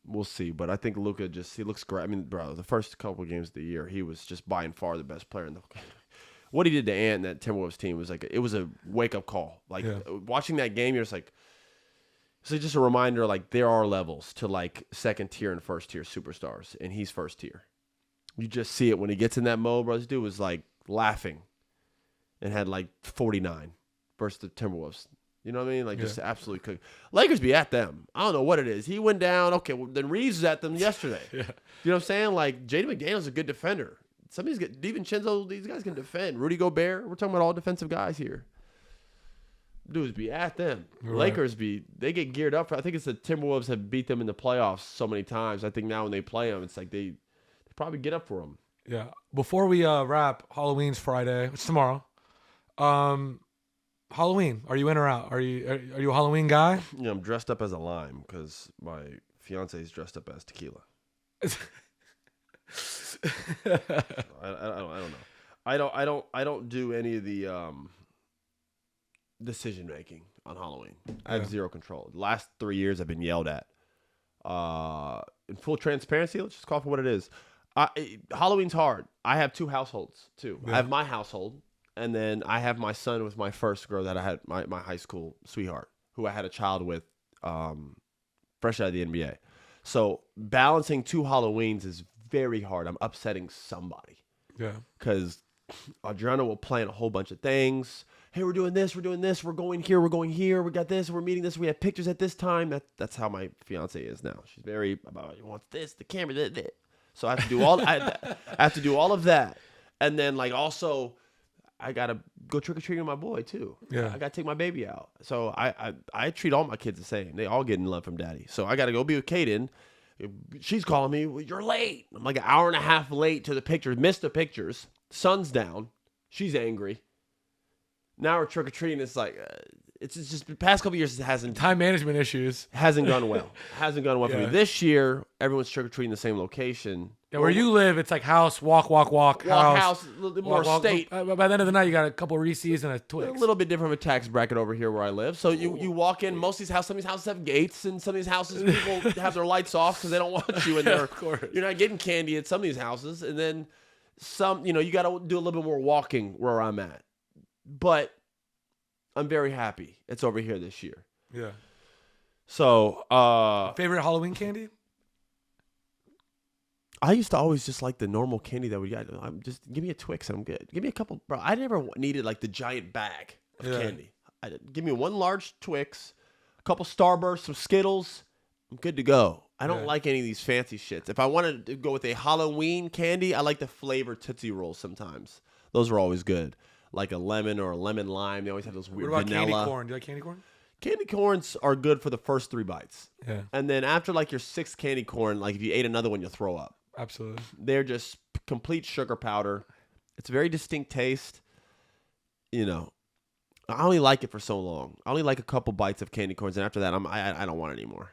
we'll see. But I think Luka he looks great. I mean, bro, the first couple of games of the year, he was just by and far the best player in the what he did to Ant and that Timberwolves team was like it was a wake up call. Like watching that game, you're just like. So just a reminder, like there are levels to like second tier and first tier superstars, and he's first tier. You just see it when he gets in that mode, bro. This dude was like laughing, and had like 49 versus the Timberwolves. You know what I mean? Like just absolutely cooked. Lakers be at them. I don't know what it is. He went down. Okay, well, then Reeves was at them yesterday. You know what I'm saying? Like Jaden McDaniel's a good defender. Some of these guys, Dybantsa, these guys can defend. Rudy Gobert, we're talking about all defensive guys here. Dudes be at them. Right. Lakers they get geared up. I think it's the Timberwolves have beat them in the playoffs so many times. I think now when they play them, it's like they probably get up for them. Yeah. Before we wrap, Halloween's Friday. It's tomorrow. Halloween. Are you in or out? Are you a Halloween guy? I'm dressed up as a lime because my fiance is dressed up as tequila. I don't know. I don't do any of the decision making on Halloween. I have zero control. The last 3 years I've been yelled at. In full transparency, let's just call it for what it is. Halloween's hard. I have 2 households too. Yeah. I have my household, and then I have my son with my first girl that I had, my high school sweetheart, who I had a child with fresh out of the NBA. So balancing 2 Halloweens is very hard. I'm upsetting somebody. Yeah. Because Adriana will plan a whole bunch of things. Hey, we're doing this, we're going here, we got this, we're meeting this, we have pictures at this time. That's how my fiance is now. She's very about, you want this, the camera, that. So I have to do I have to do all of that. And then like also I gotta go trick or treating with my boy too. Yeah. I gotta take my baby out. So I treat all my kids the same. They all get in love from daddy. So I gotta go be with Kaden. She's calling me, well, you're late. I'm like an hour and a half late to the pictures, missed the pictures. Sun's down. She's angry. Now we're trick or treating. It's like it's just the past couple of years. It hasn't time management issues. Hasn't gone well. For me. This year, everyone's trick or treating the same location. Yeah, where you live, it's like house, walk, house, a little bit more state. By the end of the night, you got a couple of Reese's and a Twix. A little bit different of a tax bracket over here where I live. So you walk in. Most of these houses, some of these houses have gates, and some of these houses people have their lights off because they don't want you in there. Of course, you're not getting candy at some of these houses, and then some. You got to do a little bit more walking where I'm at, but I'm very happy it's over here this year. Yeah. So, favorite Halloween candy? I used to always just like the normal candy that we got. Just give me a Twix and I'm good. Give me a couple, bro. I never needed like the giant bag of candy. Give me one large Twix, a couple Starbursts, some Skittles. I'm good to go. I don't like any of these fancy shits. If I wanted to go with a Halloween candy, I like the flavored Tootsie Rolls sometimes. Those are always good. Like a lemon or a lemon lime. They always have those weird vanilla. What about candy corn? Do you like candy corn? Candy corns are good for the first 3 bites. Yeah. And then after like your 6th candy corn, like if you ate another one, you'll throw up. Absolutely. They're just complete sugar powder. It's a very distinct taste. I only like it for so long. I only like a couple bites of candy corns, and after that, I don't want it anymore.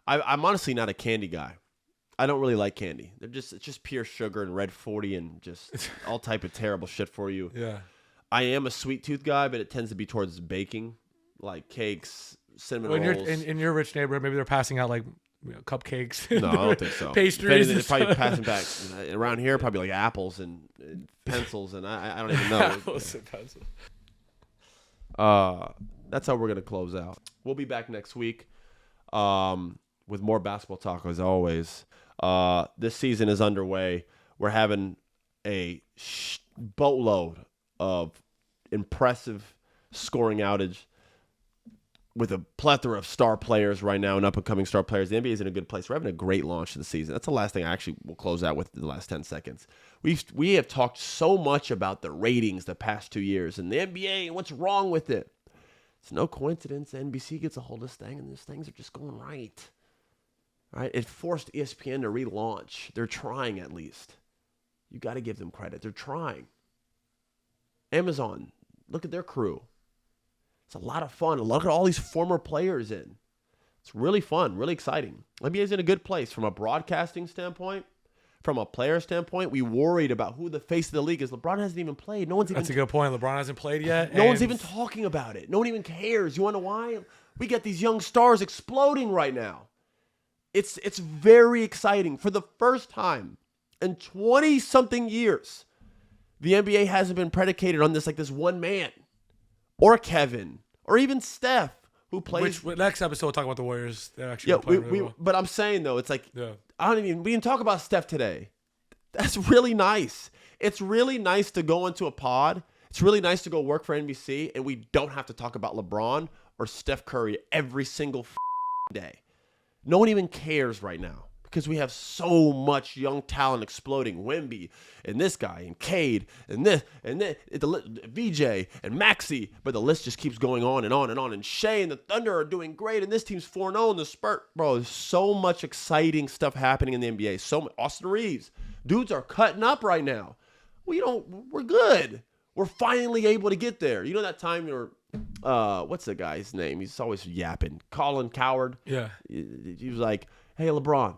I'm honestly not a candy guy. I don't really like candy. It's just pure sugar and red 40 and just all type of terrible shit for you. Yeah. I am a sweet tooth guy, but it tends to be towards baking, like cakes, cinnamon rolls. In your rich neighborhood, maybe they're passing out like cupcakes. No, I don't think so. Pastries. They're probably passing back around here. Probably like apples and pencils, and I don't even know. Apples and pencils. That's how we're gonna close out. We'll be back next week with more basketball talk as always. This season is underway. We're having a boatload of impressive scoring outage with a plethora of star players right now and up-and-coming star players. The NBA is in a good place. We're having a great launch to the season. That's the last thing I actually will close out with in the last 10 seconds. We have talked so much about the ratings the past 2 years and the NBA and what's wrong with it. It's no coincidence NBC gets a hold of this thing and these things are just going right. All right? It forced ESPN to relaunch. They're trying at least. You got to give them credit. They're trying. Amazon, look at their crew. It's a lot of fun. Look at all these former players in. It's really fun, really exciting. NBA is in a good place from a broadcasting standpoint, from a player standpoint. We worried about who the face of the league is. LeBron hasn't even played. That's a good point. LeBron hasn't played yet. No one's even talking about it. No one even cares. You want to know why? We got these young stars exploding right now. It's very exciting. For the first time in 20-something years, the NBA hasn't been predicated on this one man or Kevin or even Steph who plays. Which next episode we'll talk about the Warriors. They're actually playing really well. But I'm saying though, it's like we didn't talk about Steph today. That's really nice. It's really nice to go into a pod. It's really nice to go work for NBC and we don't have to talk about LeBron or Steph Curry every single day. No one even cares right now because we have so much young talent exploding. Wemby and this guy and Cade and this VJ and Maxey, but the list just keeps going on and on and on. And Shea and the Thunder are doing great, and this team's 4-0 in the spurt. Bro, there's so much exciting stuff happening in the NBA. Austin Reeves, dudes are cutting up right now. We're good. We're finally able to get there. You know that time you're, what's the guy's name? He's always yapping. Colin Coward. Yeah. He was like, hey, LeBron,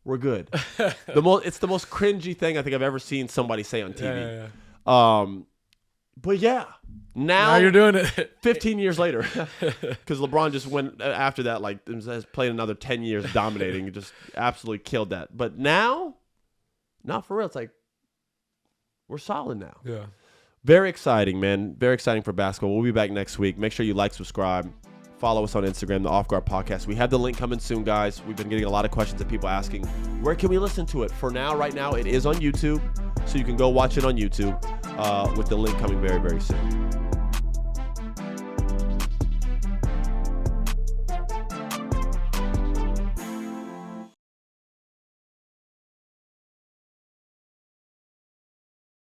we're good. It's the most cringy thing I think I've ever seen somebody say on TV. Yeah. But yeah, now you're doing it. 15 years later, because LeBron just went after that, like, has played another 10 years dominating and just absolutely killed that. But now, not for real. It's like, we're solid now. Yeah. Very exciting, man. Very exciting for basketball. We'll be back next week. Make sure you like, subscribe. Follow us on Instagram, the Off Guard Podcast. We have the link coming soon, guys. We've been getting a lot of questions of people asking, where can we listen to it? For now, right now, it is on YouTube. So you can go watch it on YouTube with the link coming very, very soon.